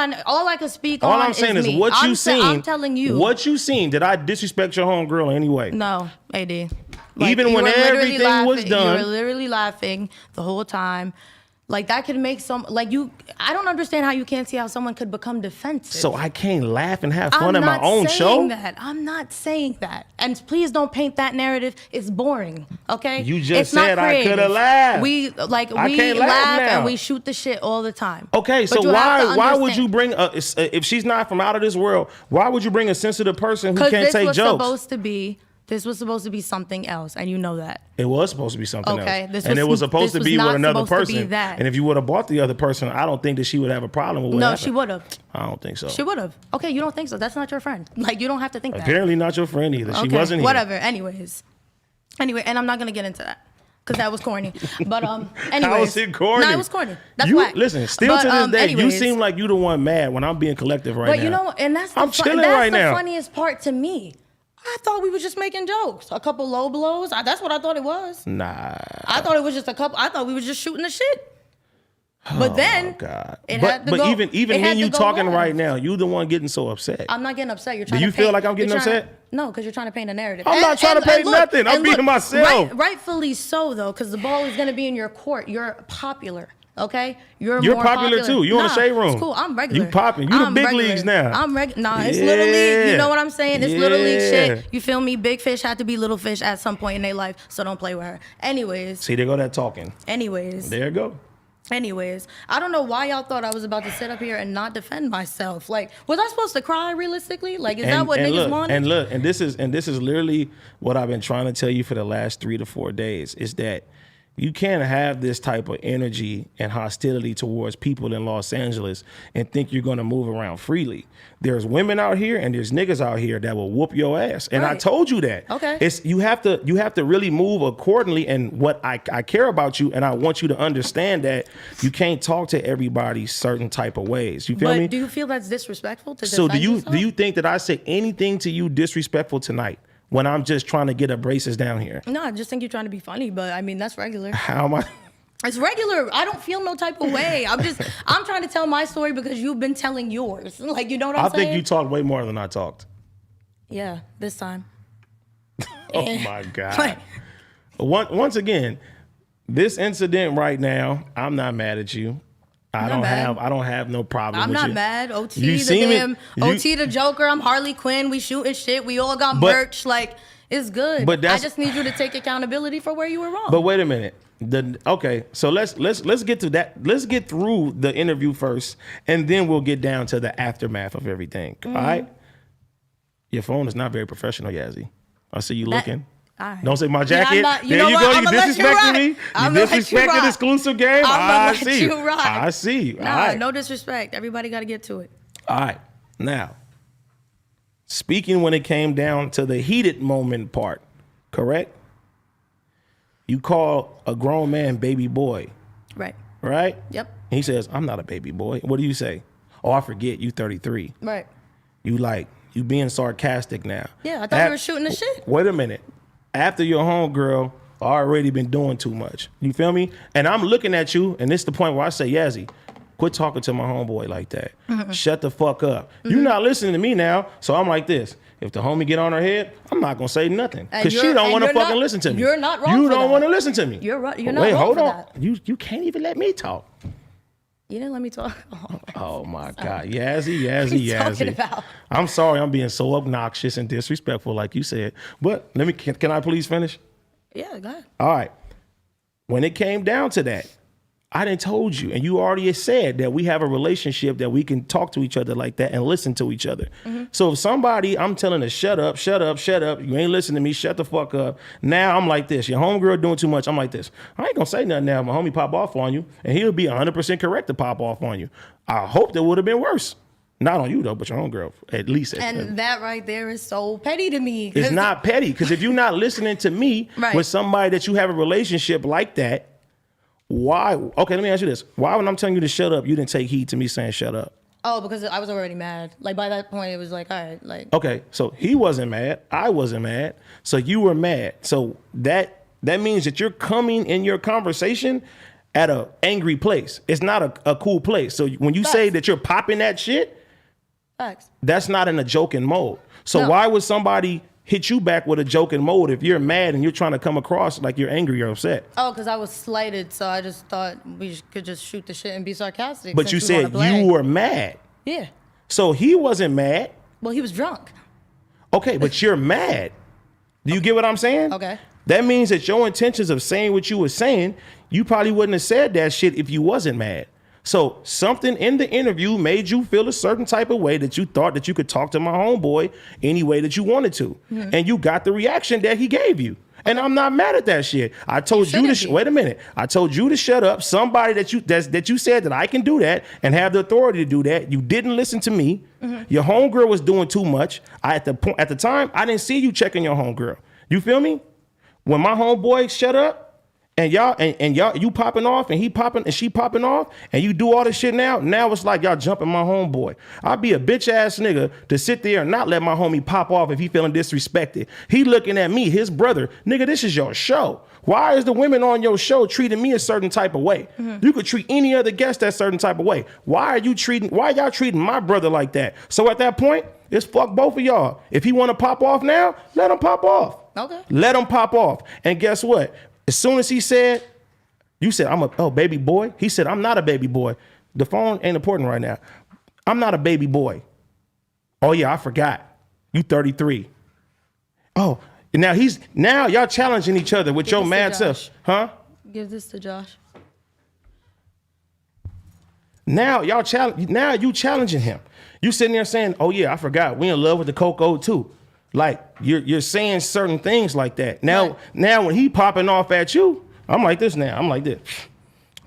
I could speak All on I'm saying is me. what you seen. I'm telling you. What you seen. Did I disrespect your homegirl in any way? No, AD. Like, Even you when were literally everything was laughing. done. You were literally laughing the whole time. Like, that could make I don't understand how you can't see how someone could become defensive. So I can't laugh and have fun at my own show? I'm not saying that. And please don't paint that narrative. It's boring, okay? You just it's not said I creative. could have laughed. We can't laugh laugh now. and we shoot the shit all the time. Okay, But so you have to why would understand- you bring if she's not from out of this world, why would you bring a sensitive person who can't take jokes? This was supposed to be something else, and you know that. It was supposed to be something Okay, else. And it was supposed to this be was with not another supposed to be person. that. And if you would have bought the other person, I don't think that she would have a problem with what No, happened. she would have. I don't think so. She would have. Okay, you don't think so. That's not your friend. Like, you don't have to think that. Apparently not your friend either. She Okay, wasn't here. whatever. Anyway, and I'm not going to get into that. Because that was corny. But anyways. How was it corny? No, it was corny. That's you, why. Listen, still to this day, you seem like you the one mad when I'm being collective right now. But you know, and that's I'm chilling right the now. funniest part to me. I thought we were just making jokes. A couple low blows. That's what I thought it was. Nah. I thought it was just a couple. I thought we were just shooting the shit. But then, God. it had to but go. even it had me, you to go talking left. right now, you the one getting so upset. I'm not getting upset. You're trying you to feel paint- like I'm getting you're trying upset? No, because you're trying to paint a narrative. I'm not trying to paint nothing. I'm being myself. Rightfully so, though, because the ball is going to be in your court. You're popular. Okay, you're More popular too. You in the shade room. It's cool. I'm regular. You popping. You the I'm big regular. leagues now. I'm regular. Nah, it's little league. You know what I'm saying? It's little league Yeah. shit. You feel me? Big fish had to be little fish at some point in their life, so don't play with her. Anyways. See, there go that talking. There you go. Anyways, I don't know why y'all thought I was about to sit up here and not defend myself. Like, was I supposed to cry realistically? Like, is that what niggas wanted? And this is literally what I've been trying to tell you for the last 3 to 4 days is that you can't have this type of energy and hostility towards people in Los Angeles and think you're going to move around freely. There's women out here and there's niggas out here that will whoop your ass. And I Right. told you that. Okay. You have to really move accordingly. And what I care about you, and I want you to understand that you can't talk to everybody certain type of ways. You feel But me? do you feel that's disrespectful to So defend yourself? do you think that I say anything to you disrespectful tonight when I'm just trying to get a braces down here? No, I just think you're trying to be funny, but I mean, that's regular. How am I? It's regular. I don't feel no type of way. I'm trying to tell my story because you've been telling yours. Like, you know what I'm I saying? think you talked way more than I talked. Yeah, this time. Oh my God. Like, Once again, this incident right now, I'm not mad at you. I don't have no problem I'm with not you. mad. OT You the seem it- damn OT the Joker. I'm Harley Quinn. We shooting shit. We all got But- merch. Like, it's good. But I just need you to take accountability for where you were wrong. But wait a minute. Okay, so let's get to that. Let's get through the interview first, and then we'll get down to the aftermath of everything. Mm-hmm. All right. Your phone is not very professional, Yassy. I see you looking. All right. Don't say my Yeah, jacket. I'm not- There know you what? go. You I'ma let you disrespecting rock. me. You I'ma let you disrespecting rock. exclusive game. I'ma I let see you rock. I see you. Nah, All right. no disrespect. Everybody got to get to it. All right. Now, speaking when it came down to the heated moment part, correct? You call a grown man baby boy, Right. right? Yep. He says, I'm not a baby boy. What do you say? Oh, I forget. You 33. Right. You being sarcastic now. Yeah, I thought we were shooting the shit. Wait a minute. After your homegirl already been doing too much. You feel me? And I'm looking at you, and this is the point where I say, Yassy, quit talking to my homeboy like that. Shut the fuck up. You're not listening to me now, so I'm like this. If the homie get on her head, I'm not gonna say nothing And because she you're- don't and want to you're fucking not- listen to me. you're not wrong You for don't that. want to listen to me. You're right. You're not Wait, wrong hold for on. that. You can't even let me talk. You didn't let me talk. Oh my God, Yassy, What are you talking about? I'm sorry, I'm being so obnoxious and disrespectful, like you said. But can I please finish? Yeah, go ahead. All right. When it came down to that, I done told you, and you already said that we have a relationship that we can talk to each other like that and listen to each other. So if somebody, I'm telling her, shut up, you ain't listening to me, shut the fuck up. Now I'm like this, your homegirl doing too much, I'm like this. I ain't gonna say nothing now if my homie pop off on you, and he'll be 100% correct to pop off on you. I hope that would have been worse. Not on you though, but your homegirl, at least. And that right there is so petty to me. It's not petty, because if you're not listening to me Right. with somebody that you have a relationship like that, why? Okay, let me ask you this. Why when I'm telling you to shut up, you didn't take heed to me saying shut up? Oh, because I was already mad. Like, by that point, it was like, all right, like. Okay, so he wasn't mad. I wasn't mad. So you were mad. So that means that you're coming in your conversation at an angry place. It's not a cool place. So when you say Facts. that you're popping that shit, Facts. that's not in a joking mode. So No. why would somebody hit you back with a joking mode if you're mad and you're trying to come across like you're angry or upset. Oh, because I was slighted, so I just thought we could just shoot the shit and be sarcastic. But you said you were mad. Yeah. So he wasn't mad. Well, he was drunk. Okay, but you're mad. Do you get what I'm saying? Okay. That means that your intentions of saying what you were saying, you probably wouldn't have said that shit if you wasn't mad. So something in the interview made you feel a certain type of way that you thought that you could talk to my homeboy any way that you wanted to. And you got the reaction that he gave you. And I'm not mad at that shit. I told you to wait a minute. I told you to shut up. Somebody that you said that I can do that and have the authority to do that. You didn't listen to me. Your homegirl was doing too much. At the time, I didn't see you checking your homegirl. You feel me? When my homeboy shut up, and y'all you popping off and he popping and she popping off and you do all this shit now it's like y'all jumping my homeboy. I'd be a bitch ass nigga to sit there and not let my homie pop off if he feeling disrespected. He looking at me, his brother, nigga, this is your show. Why is the women on your show treating me a certain type of way? You could treat any other guest that certain type of way. Why y'all treating my brother like that? So at that point, it's fuck both of y'all. If he want to pop off now, let him pop off. Okay. Let him pop off. And guess what? As soon as he said, you said, I'm a baby boy. He said, I'm not a baby boy. The phone ain't important right now. I'm not a baby boy. Oh yeah, I forgot. You 33. Oh, now y'all challenging each other with your mad self. Huh? Give this to Josh. Now you challenging him. You sitting there saying, oh yeah, I forgot. We in love with the Coco too. Like you're saying certain things like that. Now when he popping off at you, I'm like this now. I'm like this.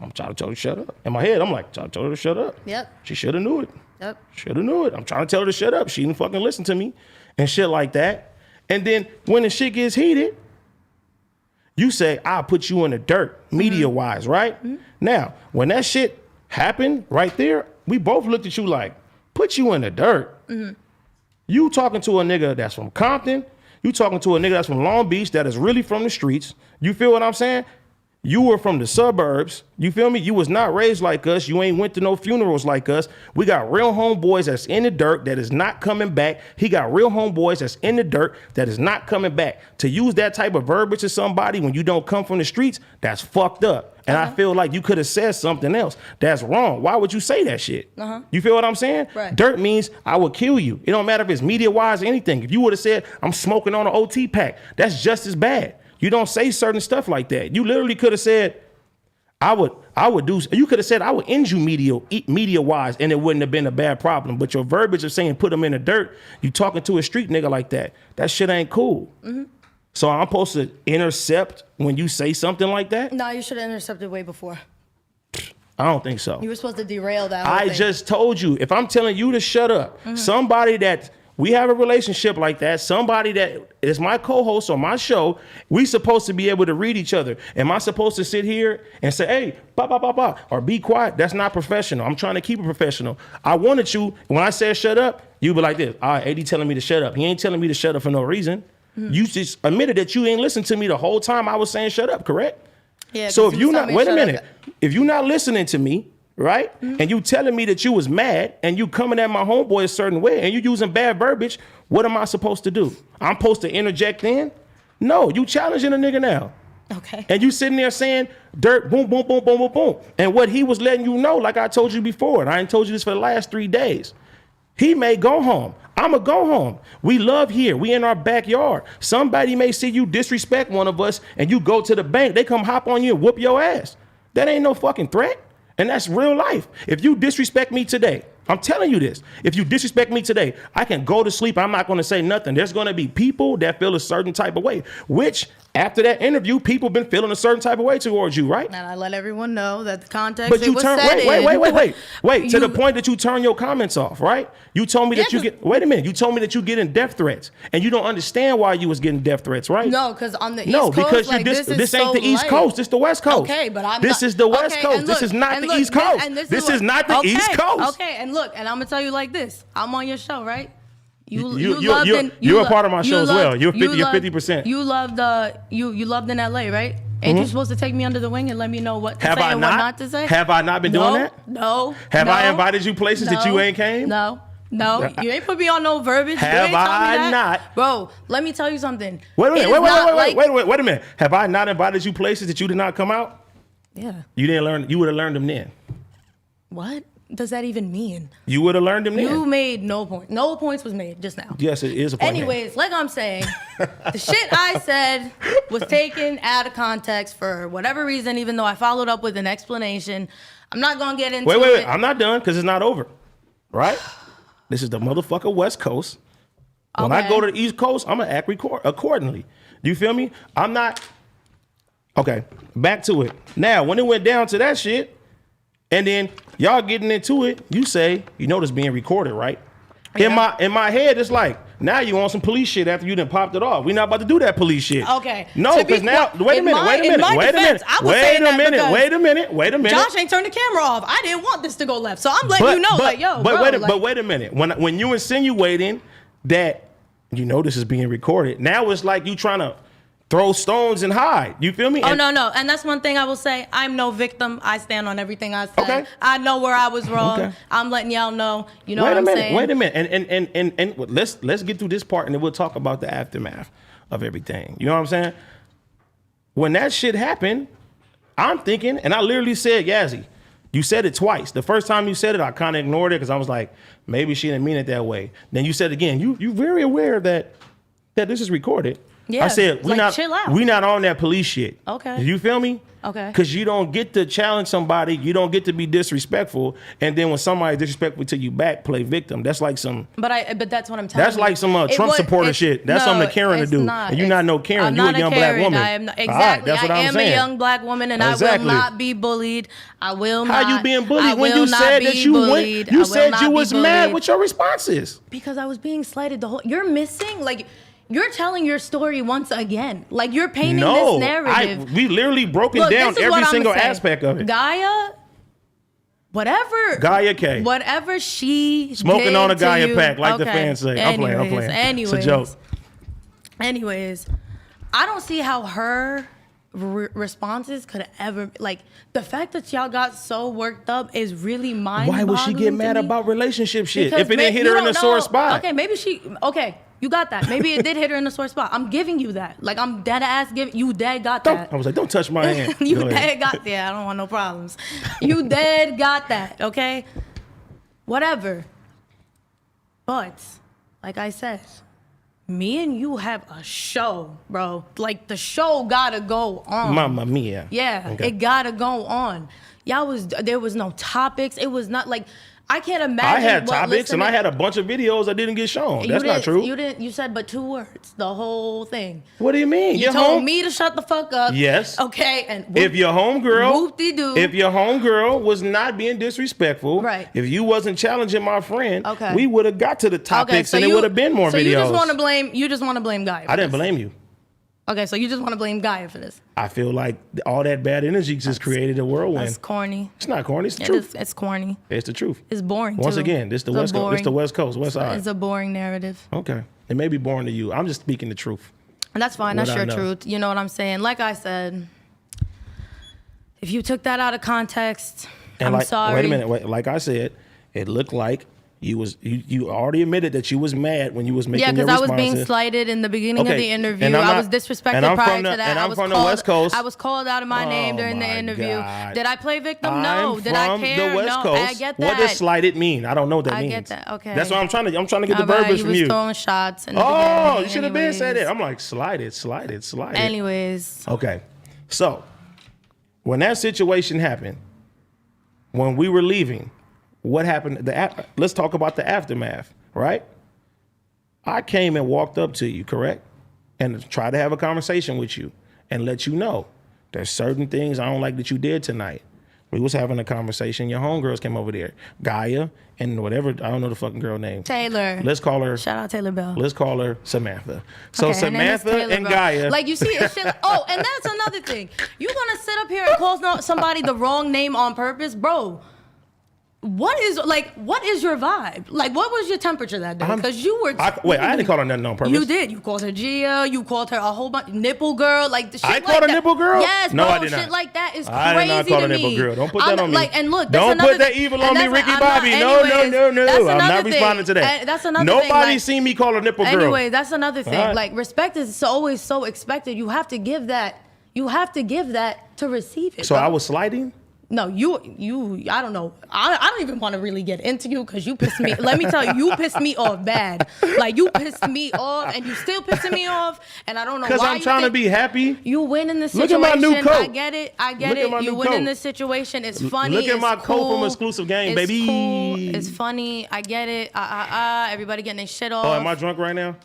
I'm trying to tell her to shut up. In my head, I'm like, trying to tell her to shut up. Yep. She should have knew it. Yep. Should have knew it. I'm trying to tell her to shut up. She didn't fucking listen to me and shit like that. And then when the shit gets heated, you say, I'll put you in the dirt, media-wise, right? Now, when that shit happened right there, we both looked at you like, put you in the dirt. You talking to a nigga that's from Compton. You talking to a nigga that's from Long Beach that is really from the streets. You feel what I'm saying? You were from the suburbs. You feel me? You was not raised like us. You ain't went to no funerals like us. We got real homeboys that's in the dirt that is not coming back. He got real homeboys that's in the dirt that is not coming back. To use that type of verbiage to somebody when you don't come from the streets, that's fucked up. And I feel like you could have said something else. That's wrong. Why would you say that shit? You feel what I'm saying? Right. Dirt means I will kill you. It don't matter if it's media-wise or anything. If you would have said, I'm smoking on an OT pack, that's just as bad. You don't say certain stuff like that. You literally could have said, I would do, you could have said, I would end you media-wise, and it wouldn't have been a bad problem. But your verbiage of saying put them in the dirt, you talking to a street nigga like that. That shit ain't cool. So I'm supposed to intercept when you say something like that? No, you should have intercepted way before. I don't think so. You were supposed to derail that whole thing. Just told you, if I'm telling you to shut up, somebody that we have a relationship like that, somebody that is my co-host on my show, we supposed to be able to read each other. Am I supposed to sit here and say, hey, ba, ba, ba, ba, or be quiet? That's not professional. I'm trying to keep it professional. I wanted you, when I said shut up, you be like this, all right, AD telling me to shut up. He ain't telling me to shut up for no reason. You just admitted that you ain't listened to me the whole time I was saying shut up, correct? Yeah. So if you not, wait a minute, if you're not listening to me, right? And you telling me that you was mad and you coming at my homeboy a certain way and you using bad verbiage, what am I supposed to do? I'm supposed to interject in? No, you challenging a nigga now. Okay. And you sitting there saying dirt, boom, boom, boom, boom, boom, boom. And what he was letting you know, like I told you before, and I ain't told you this for the last 3 days, he may go home. I'ma go home. We love here. We in our backyard. Somebody may see you disrespect one of us and you go to the bank. They come hop on you and whoop your ass. That ain't no fucking threat. And that's real life. If you disrespect me today, I'm telling you this. If you disrespect me today, I can go to sleep. I'm not going to say nothing. There's going to be people that feel a certain type of way, which after that interview, people been feeling a certain type of way towards you, right? And I let everyone know that the context but you was turn, said wait, to the point that you turn your comments off, right? You told me that you get, wait a minute, you told me that you getting death threats and you don't understand why you was getting death threats, right? No, because on the East Coast, because like, this is ain't so the East light. Coast, this the West Coast. Okay, but I'm this not, is the West okay, Coast. Look, this is not the look, East Coast. And This is not the East Coast. Okay, and look, and I'm gonna tell you like this. I'm on your show, right? You're a part of my show as well. You're 50%. You loved in LA, right? Ain't you supposed to take me under the wing and let me know what to say and what not to say? Have I not been doing that? No. Have I invited you places that you ain't came? No. No, you ain't put me on no verbiage. Have you ain't tell me I that. not? Bro, let me tell you something. Wait a minute. It is not like- Wait a minute. Have I not invited you places that you did not come out? Yeah. You didn't learn. You would have learned them then. What does that even mean? You would have learned them then. You made no point. No points was made just now. Yes, it is a point. Anyways, like I'm saying, the shit I said was taken out of context for whatever reason, even though I followed up with an explanation. I'm not going to get into it. Wait. I'm not done because it's not over. Right? This is the motherfucker West Coast. When I go to the East Coast, I'm going to act accordingly. Do you feel me? I'm not. Okay, back to it. Now, when it went down to that shit, and then y'all getting into it, you say, you know this being recorded, right? Yeah. In my head, it's like, now you on some police shit after you done popped it off. We not about to do that police shit. Okay. No, because now, wait a minute. Josh ain't turned the camera off. I didn't want this to go left. So I'm letting you know, but wait a minute. When you insinuating that, you know this is being recorded, now it's like you trying to throw stones and hide. You feel me? Oh, no. And that's one thing I will say. I'm no victim. I stand on everything I said. Okay. I know where I was wrong. Okay. I'm letting y'all know. You know what I'm saying? Wait a minute. And let's get through this part and then we'll talk about the aftermath of everything. You know what I'm saying? When that shit happened, I'm thinking, and I literally said, Yassy, you said it twice. The first time you said it, I kind of ignored it because I was like, maybe she didn't mean it that way. Then you said it again. You very aware that this is recorded. Yeah, I said chill out. we not on that police shit. Okay. You feel me? Okay. Because you don't get to challenge somebody, you don't get to be disrespectful, and then when somebody disrespectful to you back, play victim. That's like some. But that's what I'm telling you. That's like some Trump supporter shit. That's something that Karen to do. And you're not no Karen. You're a young black woman. I am not, exactly. That's what I'm saying. I am a young black woman, and I will not be bullied. I will not. How you being bullied when you said that you went? You said you was mad with your responses. Because I was being slighted the whole. You're missing like. You're telling your story once again. Like, you're painting this narrative. We literally broken down every single aspect of it. Gaia, whatever. Gaia K. Whatever she smoking did on a Gaia to you, pack, like the fans say. I'm playing. Anyways, it's a joke. Anyways, I don't see how her responses could ever, like, the fact that y'all got so worked up is really mind-boggling. Why would she get mad about relationship shit if it didn't hit her in a sore spot? Okay, maybe you got that. Maybe it did hit her in a sore spot. I'm giving you that. Like, I'm dead ass giving you dead got that. I was like, don't touch my hand. You dead got that. I don't want no problems. You dead got that, okay? Whatever. But, like I said, me and you have a show, bro. Like, the show gotta go on. Mamma mia. Yeah, okay. It gotta go on. There was no topics. It was not like, I can't imagine. I had topics and I had a bunch of videos that didn't get shown. That's not true. You said but 2 words, the whole thing. What do you mean? You told me to shut the fuck up. Yes. Okay. And if your homegirl, whoop-de-doo. If your homegirl was not being disrespectful, right. If you wasn't challenging my friend, we would have got to the topics and it would have been more videos. So you just want to blame Gaia. I didn't blame you. Okay, so you just want to blame Gaia for this. I feel like all that bad energy just created a whirlwind. That's corny. It's not corny. It's the truth. It's corny. It's the truth. It's boring. Once again, this the West Coast. It's the West Coast, West Side. It's a boring narrative. Okay, it may be boring to you. I'm just speaking the truth. And that's fine. That's your truth. You know what I'm saying? Like I said, if you took that out of context, I'm sorry. Wait a minute. Like I said, it looked like you already admitted that you was mad when you was making your responses. Yeah, because I was being slighted in the beginning of the interview. I was disrespected prior to that. And I'm from the West Coast. I was called out of my name during the interview. God. Did I play victim? No. Did I care? The West no. Coast. I get that. What does slighted mean? I don't know what that means. I get that. Okay. That's what I'm trying to get the verbiage from you. You was throwing shots. Oh, you should have been said it. I'm like slighted. Anyways. Okay. So when that situation happened, when we were leaving, what happened? Let's talk about the aftermath, right? I came and walked up to you, correct? And tried to have a conversation with you and let you know there's certain things I don't like that you did tonight. We was having a conversation. Your homegirls came over there, Gaia and whatever. I don't know the fucking girl name. Taylor. Let's call her. Shout out Taylor Bell. Let's call her Samantha. So okay, Samantha and Gaia. Like you see, it's shit. Oh, and that's another thing. You gonna sit up here and call somebody the wrong name on purpose, bro? What is your vibe? Like, what was your temperature that day? Because you were. I didn't call her nothing on purpose. You did. You called her Gia. You called her a whole bunch nipple girl. Like the shit. I called her nipple girl. Yes, no, bro. I did not. Shit like that is crazy I did not call her to me. nipple girl. Don't put that on me. Like, and look, don't put that evil on me, Ricky Bobby. No. I'm not responding to that. That's another thing. thing. Nobody seen me call her nipple girl. Anyway, that's another thing. Right. Like, respect is always so expected. You have to give that. You have to give that to receive it. So bro. I was sliding. No, you. I don't know. I don't even want to really get into you because you pissed me. Let me tell you, you pissed me off bad. Like, you pissed me off, and you still pissing me off. And I don't know why. Because I'm trying to be happy. You win in this situation. Look at my new coat. I get it. You win in this situation. It's funny. Look at my it's coat cool. from Exclusive Game, It's baby. Cool. It's funny. I get it. Everybody getting their shit off. Oh, am I drunk right now?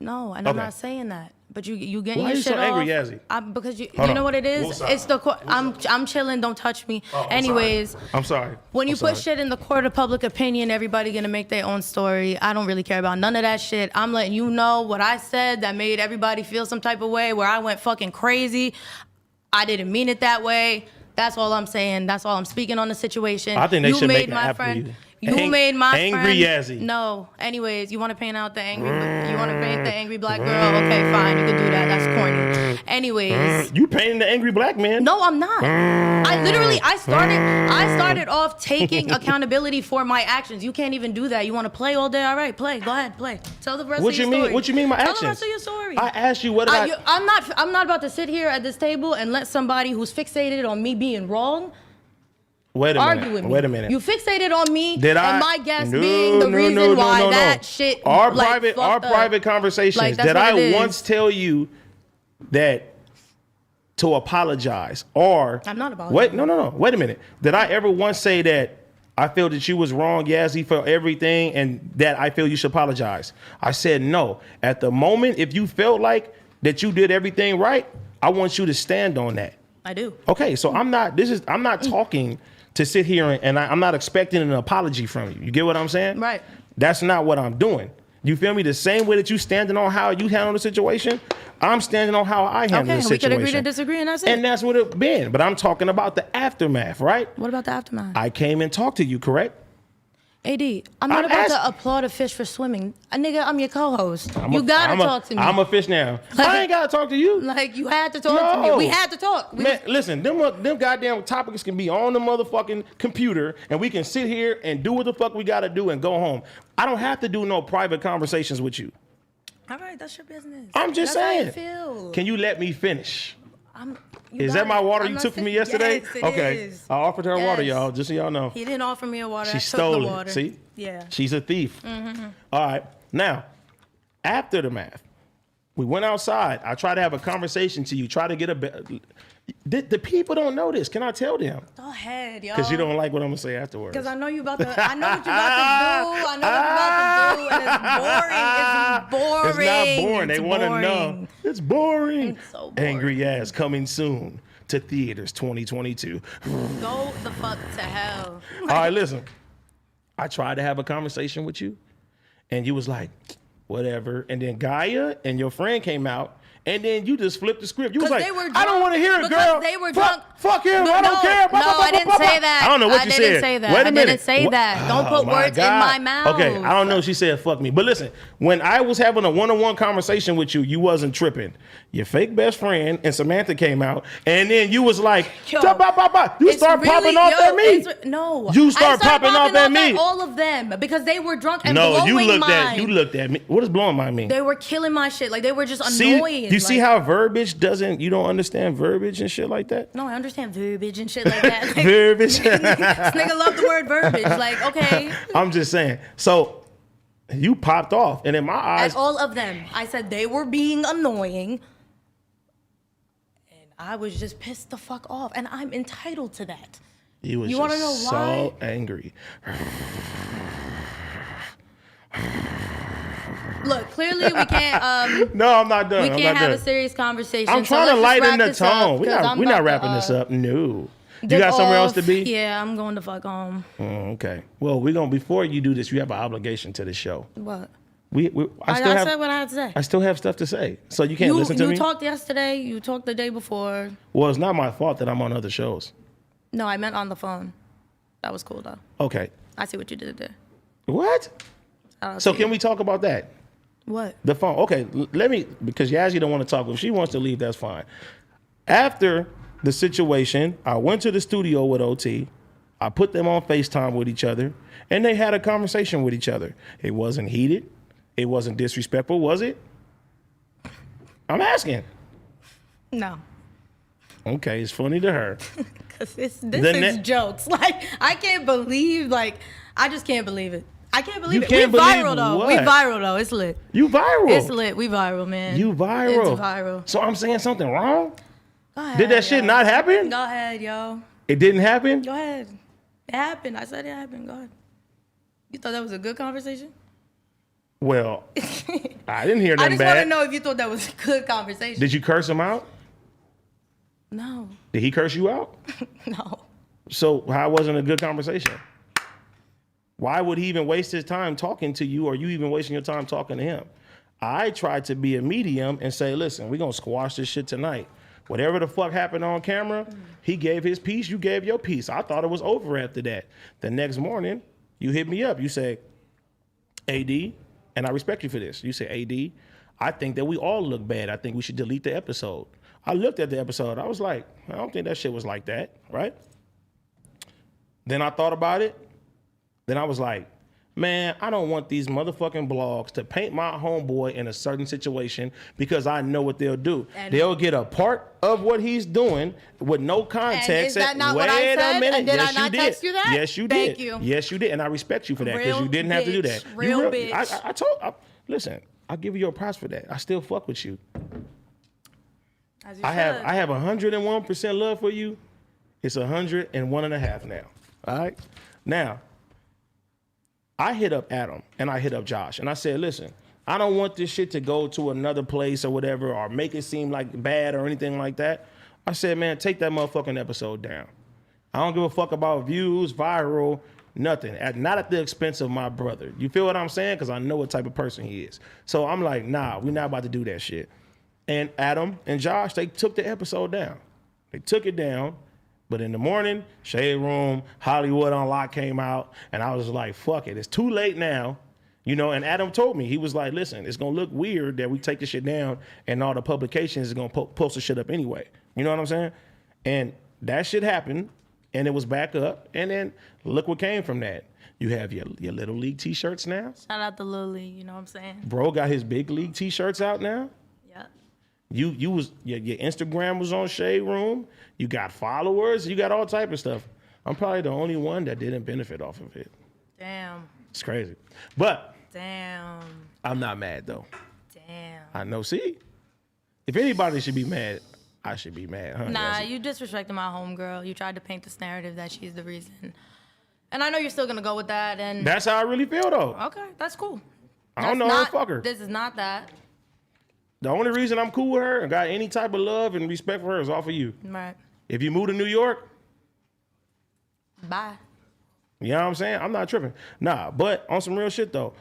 No, and I'm not saying that. But you getting Why your you shit so off. angry, Yassy? Because you Hold know on. what it is? It's the I'm chilling. Don't touch me. Anyways, I'm sorry. when you put shit in the court of public opinion, everybody gonna make their own story. I don't really care about none of that shit. I'm letting you know what I said that made everybody feel some type of way. Where I went fucking crazy. I didn't mean it that way. That's all I'm saying. That's all I'm speaking on the situation. I think they should make an my app for friend. you. You made my angry friend. Yassy. No. Anyways, you want to paint out the angry. You want to paint the angry black girl. Okay, fine. You can do that. That's corny. Anyways. You painting the angry black man? No, I'm not. I started off taking accountability for my actions. You can't even do that. You want to play all day? All right, play. Go ahead, play. Tell the rest of your story. What you mean my actions? Tell the rest of your story. I asked you what did I'm not about to sit here at this table and let somebody who's fixated on me being wrong argue with me. Wait a minute. You fixated on me and my guest being the reason why that shit. Our private conversations. Like, did I once tell you that to apologize or I'm not apologizing. No. Wait a minute. Did I ever once say that I feel that you was wrong, Yassy, for everything, and that I feel you should apologize? I said no. At the moment, if you felt like that you did everything right, I want you to stand on that. I do. Okay, so I'm not talking to sit here and I'm not expecting an apology from you. You get what I'm saying? Right. That's not what I'm doing. You feel me? The same way that you standing on how you handle the situation, I'm standing on how I handle the situation. Okay, we could agree to disagree, and that's it. And that's what it been. But I'm talking about the aftermath, right? What about the aftermath? I came and talked to you, correct? AD, I'm not about to applaud a fish for swimming. Nigga, I'm your co-host. You gotta talk to me. I'm a fish now. I ain't gotta talk to you. Like, you had to talk to me. We had to talk. Man, listen, them goddamn topics can be on the motherfucking computer, and we can sit here and do what the fuck we gotta do and go home. I don't have to do no private conversations with you. All right, that's your business. I'm just saying. How you feel. Can you let me finish? Is that my water you took from me yesterday? Yes, it okay. is. I offered her water, y'all, just so y'all know. He didn't offer me a water. She I stole took the it. water. See? Yeah. She's a thief. Mm-hmm. All right. Now, after the math, we went outside. I tried to have a conversation to you, try to get the people don't know this. Can I tell them? Go ahead, y'all. Because you don't like what I'm going to say afterwards. Because I know you about to, I know what you're about to do. I know what you're about to do. And it's boring. It's boring. It's not boring. They want to know. It's boring. It's so boring. Angry Ass coming soon to theaters 2022. Go the fuck to hell. All right, listen. I tried to have a conversation with you, and you was like, whatever. And then Gaia and your friend came out, and then you just flipped the script. You was like, I don't want to hear it, girl. They were drunk. Fuck him. I don't care. No, I didn't say that. I don't know what you said. I didn't say that. Wait a minute. I didn't say that. Don't put words in my mouth. Okay, I don't know if she said fuck me. But listen, when I was having a one-on-one conversation with you, you wasn't tripping. Your fake best friend and Samantha came out, and then you was like, you start popping off at me. No. You start popping off at me. All of them, because they were drunk and blowing mine. You looked at me. What does blowing mine mean? They were killing my shit. Like, they were just annoying. You see how verbiage you don't understand verbiage and shit like that? No, I understand verbiage and shit like that. Like, verbiage. This nigga love the word verbiage. Like, okay. I'm just saying. So you popped off, and in my eyes, at all of them, I said they were being annoying, and I was just pissed the fuck off, and I'm entitled to that. You want to know why? So angry. Look, clearly we can't. No, I'm not done. We can't have a serious conversation. I'm trying to lighten the tone. We're not wrapping this up. No. You got somewhere else to be? Yeah, I'm going to fuck home. Okay. Well, before you do this, you have an obligation to the show. What? I said what I had to say. I still have stuff to say. So you can't listen to me? You talked yesterday. You talked the day before. Well, it's not my fault that I'm on other shows. No, I meant on the phone. That was cool though. Okay. I see what you did there. What? So can we talk about that? What? The phone. Okay, let me, because Yassy don't want to talk. If she wants to leave, that's fine. After the situation, I went to the studio with OT. I put them on FaceTime with each other, and they had a conversation with each other. It wasn't heated. It wasn't disrespectful, was it? I'm asking. No. Okay, it's funny to her. Cause this is jokes. Like, I can't believe, I just can't believe it. I can't believe it. Can't We believe viral though. what? We viral though. It's lit. You viral. It's lit. We viral, man. You viral. It's viral. So I'm saying something wrong? Go ahead, Did that shit yo. not happen? Go ahead, yo. It didn't happen? Go ahead. It happened. I said it happened. Go ahead. You thought that was a good conversation? Well, I didn't hear I nothing just bad. want to know if you thought that was a good conversation. Did you curse him out? No. Did he curse you out? No. So how wasn't a good conversation? Why would he even waste his time talking to you, or you even wasting your time talking to him? I tried to be a medium and say, listen, we're going to squash this shit tonight. Whatever the fuck happened on camera, he gave his piece, you gave your piece. I thought it was over after that. The next morning, you hit me up. You say, AD, and I respect you for this. You say, AD, I think that we all look bad. I think we should delete the episode. I looked at the episode. I was like, I don't think that shit was like that, right? Then I thought about it. Then I was like, man, I don't want these motherfucking blogs to paint my homeboy in a certain situation, because I know what they'll do. They'll get a part of what he's doing with no context. And is that not what I said? Wait a minute. And did Yes, I not you did. text you that? Yes, you did. Thank you. Yes, you did. And I respect you for that, because Real you didn't have to do that. bitch. Real bitch. Listen, I'll give you your props for that. I still fuck with you. As you I should. have 101% love for you. It's 101.5 now. All right? Now, I hit up Adam and I hit up Josh and I said, listen, I don't want this shit to go to another place or whatever, or make it seem like bad or anything like that. I said, man, take that motherfucking episode down. I don't give a fuck about views, viral, nothing. Not at the expense of my brother. You feel what I'm saying? Because I know what type of person he is. So I'm like, nah, we're not about to do that shit. And Adam and Josh, they took the episode down. They took it down. But in the morning, Shade Room, Hollywood Unlocked came out, and I was like, fuck it. It's too late now. You know, and Adam told me, he was like, listen, it's going to look weird that we take this shit down and all the publications is going to post the shit up anyway. You know what I'm saying? And that shit happened, and it was back up, and then look what came from that. You have your Little League t-shirts now. Shout out to Lil League, you know what I'm saying? Bro got his Big League t-shirts out now. Yeah. You was your Instagram was on Shade Room. You got followers. You got all type of stuff. I'm probably the only one that didn't benefit off of it. Damn. It's crazy, but Damn. I'm not mad though. Damn. I know. See, if anybody should be mad, I should be mad. Huh? Nah, Yassy? you disrespected my homegirl. You tried to paint this narrative that she's the reason. And I know you're still gonna go with that. And That's how I really feel though. okay, that's cool. I don't know That's her, fuck her. This is not that. The only reason I'm cool with her and got any type of love and respect for her is off of you. Right. If you move to New York, Bye. you know what I'm saying? I'm not tripping. Nah, but on some real shit though,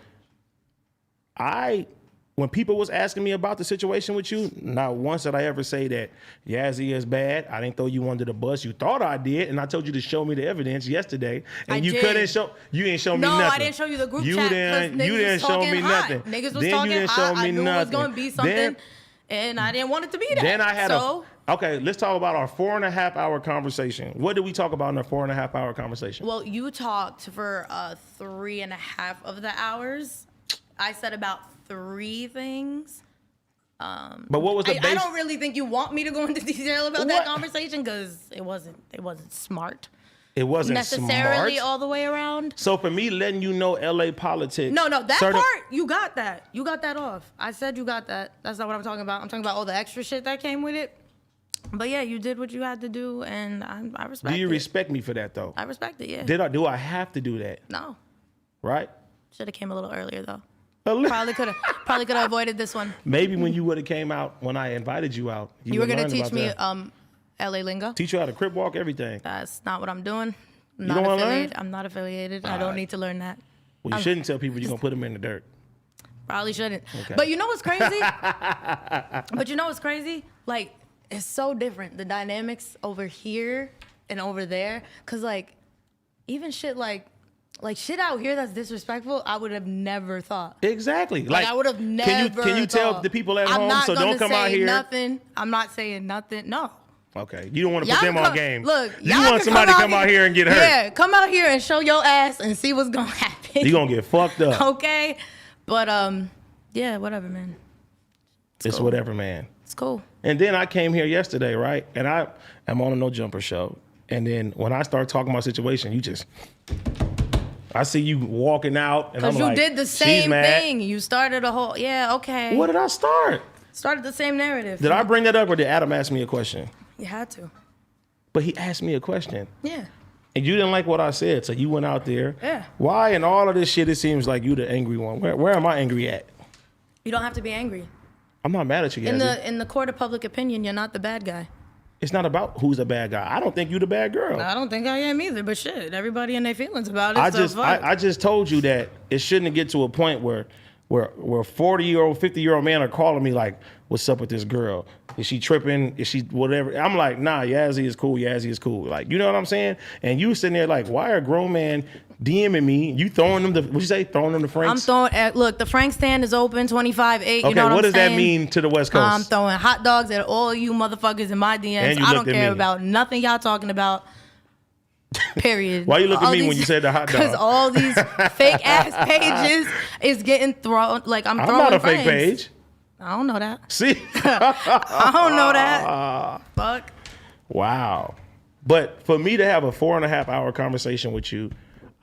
when people was asking me about the situation with you, not once did I ever say that Yassy is bad. I didn't throw you under the bus. You thought I did, and I told you to show me the evidence yesterday, and I you did. couldn't show. You ain't show me No, nothing. I didn't show you the group you chat. Didn't. 'Cause You niggas didn't was show talking me hot. nothing. Niggas was then talking you didn't hot. show me I knew nothing. it was gonna be something, and I didn't want it to be that. Then I had so, Okay, let's talk about our 4.5 hour conversation. What did we talk about in our 4.5 hour conversation? Well, you talked for 3.5 of the hours. I said about 3 things. But what was the I don't really think you want me to go into detail about that conversation because it wasn't smart. It wasn't necessarily smart. all the way around. So for me, letting you know LA politics. No, that part, you got that. You got that off. I said you got that. That's not what I'm talking about. I'm talking about all the extra shit that came with it. But yeah, you did what you had to do, and I respect it. Do you respect me for that though? I respect it, yeah. Do I have to do that? No. Right? Should have came a little earlier though. A li- Probably could have avoided this one. Maybe when you would have came out when I invited you out, You were would gonna learn teach about me that. LA lingo. Teach you how to crip walk, everything. That's not what I'm doing. I'm don't wanna learn? affiliated. I'm not affiliated. I don't need to learn that. Well, you shouldn't tell people you're gonna put them in the dirt. Probably shouldn't. Okay. But you know what's crazy? Like, it's so different, the dynamics over here and over there. Cause like, even shit like shit out here that's disrespectful, I would have never thought. Exactly. Like I would have never. Can you tell thought. the people at I'm home not so don't come out here? Nothing. I'm not saying nothing. No. Okay. You don't want to put them on game. Look, you want somebody to come out here and get hurt. Yeah, come out here and show your ass and see what's gonna happen. You're gonna get fucked up. Okay. But yeah, whatever, man. It's cool. whatever, man. It's cool. And then I came here yesterday, right? And I'm on a No Jumper show. And then when I start talking about situation, I see you walking out, and I'm like, because you did the same thing. You started a whole, yeah, okay. What did I start? Started the same narrative. Did I bring that up, or did Adam ask me a question? You had to. But he asked me a question. Yeah. And you didn't like what I said, so you went out there. Yeah. Why in all of this shit, it seems like you the angry one? Where am I angry at? You don't have to be angry. I'm not mad at you, Yassy. In the court of public opinion, you're not the bad guy. It's not about who's the bad guy. I don't think you the bad girl. I don't think I am either, but shit, everybody in their feelings about it. I just told you that it shouldn't get to a point where 40-year-old, 50-year-old men are calling me like, what's up with this girl? Is she tripping? Is she whatever? I'm like, nah, Yassy is cool. Yassy is cool. Like, you know what I'm saying? And you sitting there like, why are grown men DMing me? You throwing them what'd you say? Throwing them the Franks? I'm throwing, look, the Frank stand is open 25-8. Okay, you know what does saying? That mean to the West Coast? I'm throwing hot dogs at all you motherfuckers in my DMs. I don't care about nothing y'all talking about. Period. Why you look at me when you said the hot dog? Because all these fake ass pages is getting thrown. Like I'm throwing. I'm not a friends. fake page. I don't know that. See, I don't know that. Fuck. Wow. But for me to have a 4.5 hour conversation with you,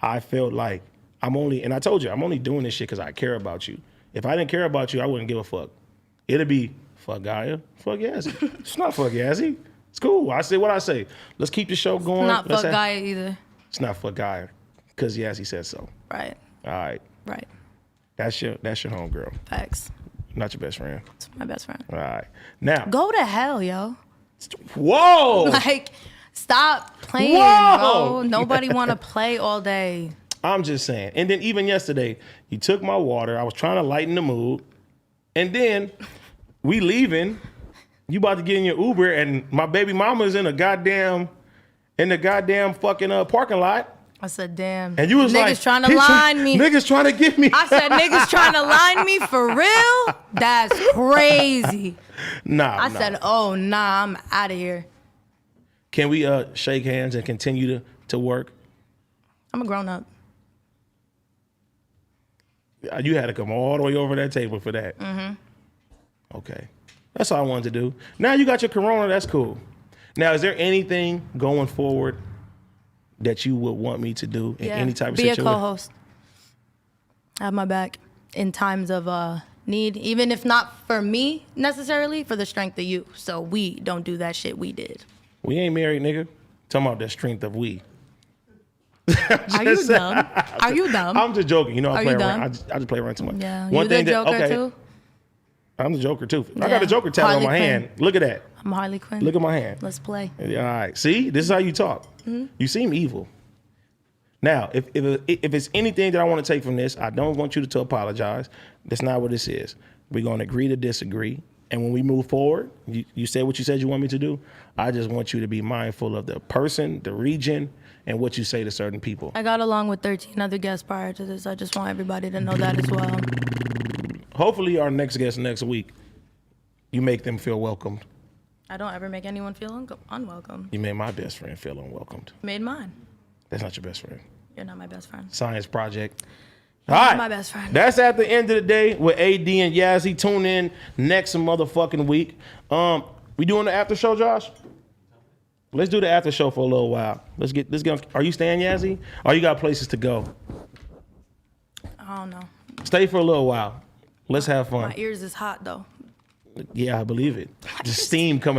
I felt like and I told you, I'm only doing this shit because I care about you. If I didn't care about you, I wouldn't give a fuck. It'd be fuck Gaia, fuck Yassy. It's not fuck Yassy. It's cool. I say what I say. Let's keep the show going. Not fuck Gaia either. It's not fuck Gaia because Yassy said so. Right. All right. Right. That's your homegirl. Facts. Not your best friend. It's my best friend. All right. Now. Go to hell, yo. Whoa. Like, stop playing, Whoa. bro. Nobody want to play all day. I'm just saying. And then even yesterday, you took my water. I was trying to lighten the mood. And then we leaving. You about to get in your Uber, and my baby mama's in the goddamn fucking parking lot. I said, damn. And you was like, niggas trying to line me. Niggas trying to get me. I said, niggas trying to line me for real? That's crazy. I said, oh, nah, I'm out of here. Can we shake hands and continue to work? I'm a grown up. You had to come all the way over that table for that. Mm-hmm. Okay. That's all I wanted to do. Now you got your corona, that's cool. Now, is there anything going forward that you would want me to do in any type of situation? Be a co-host. Have my back in times of need, even if not for me necessarily, for the strength of you. So we don't do that shit we did. We ain't married, nigga. Talking about the strength of we. Are you dumb? Are you dumb? I'm just joking. You know, I play around. I just play around too much. Yeah, you the Joker too? I'm the Joker too. Yeah. I got a Joker tattoo on my hand. Look at that. I'm Harley Quinn. Look at my hand. Let's play. All right. See, this is how you talk. Mm-hmm. You seem evil. Now, if it's anything that I want to take from this, I don't want you to apologize. That's not what this is. We're going to agree to disagree. And when we move forward, you said what you said you want me to do. I just want you to be mindful of the person, the region, and what you say to certain people. I got along with 13 other guests prior to this. I just want everybody to know that as well. Hopefully our next guest next week, you make them feel welcomed. I don't ever make anyone feel unwelcome. You made my best friend feel unwelcomed. Made mine. That's not your best friend. You're not my best friend. Science project. You're all right. my best friend. That's at the end of the day with AD and Yassy. Tune in next motherfucking week. We doing the after show, Josh? Let's do the after show for a little while. Let's get. Are you staying, Yassy? Or you got places to go? I don't know. Stay for a little while. Let's have fun. My ears is hot though. Yeah, I believe it. The steam coming out.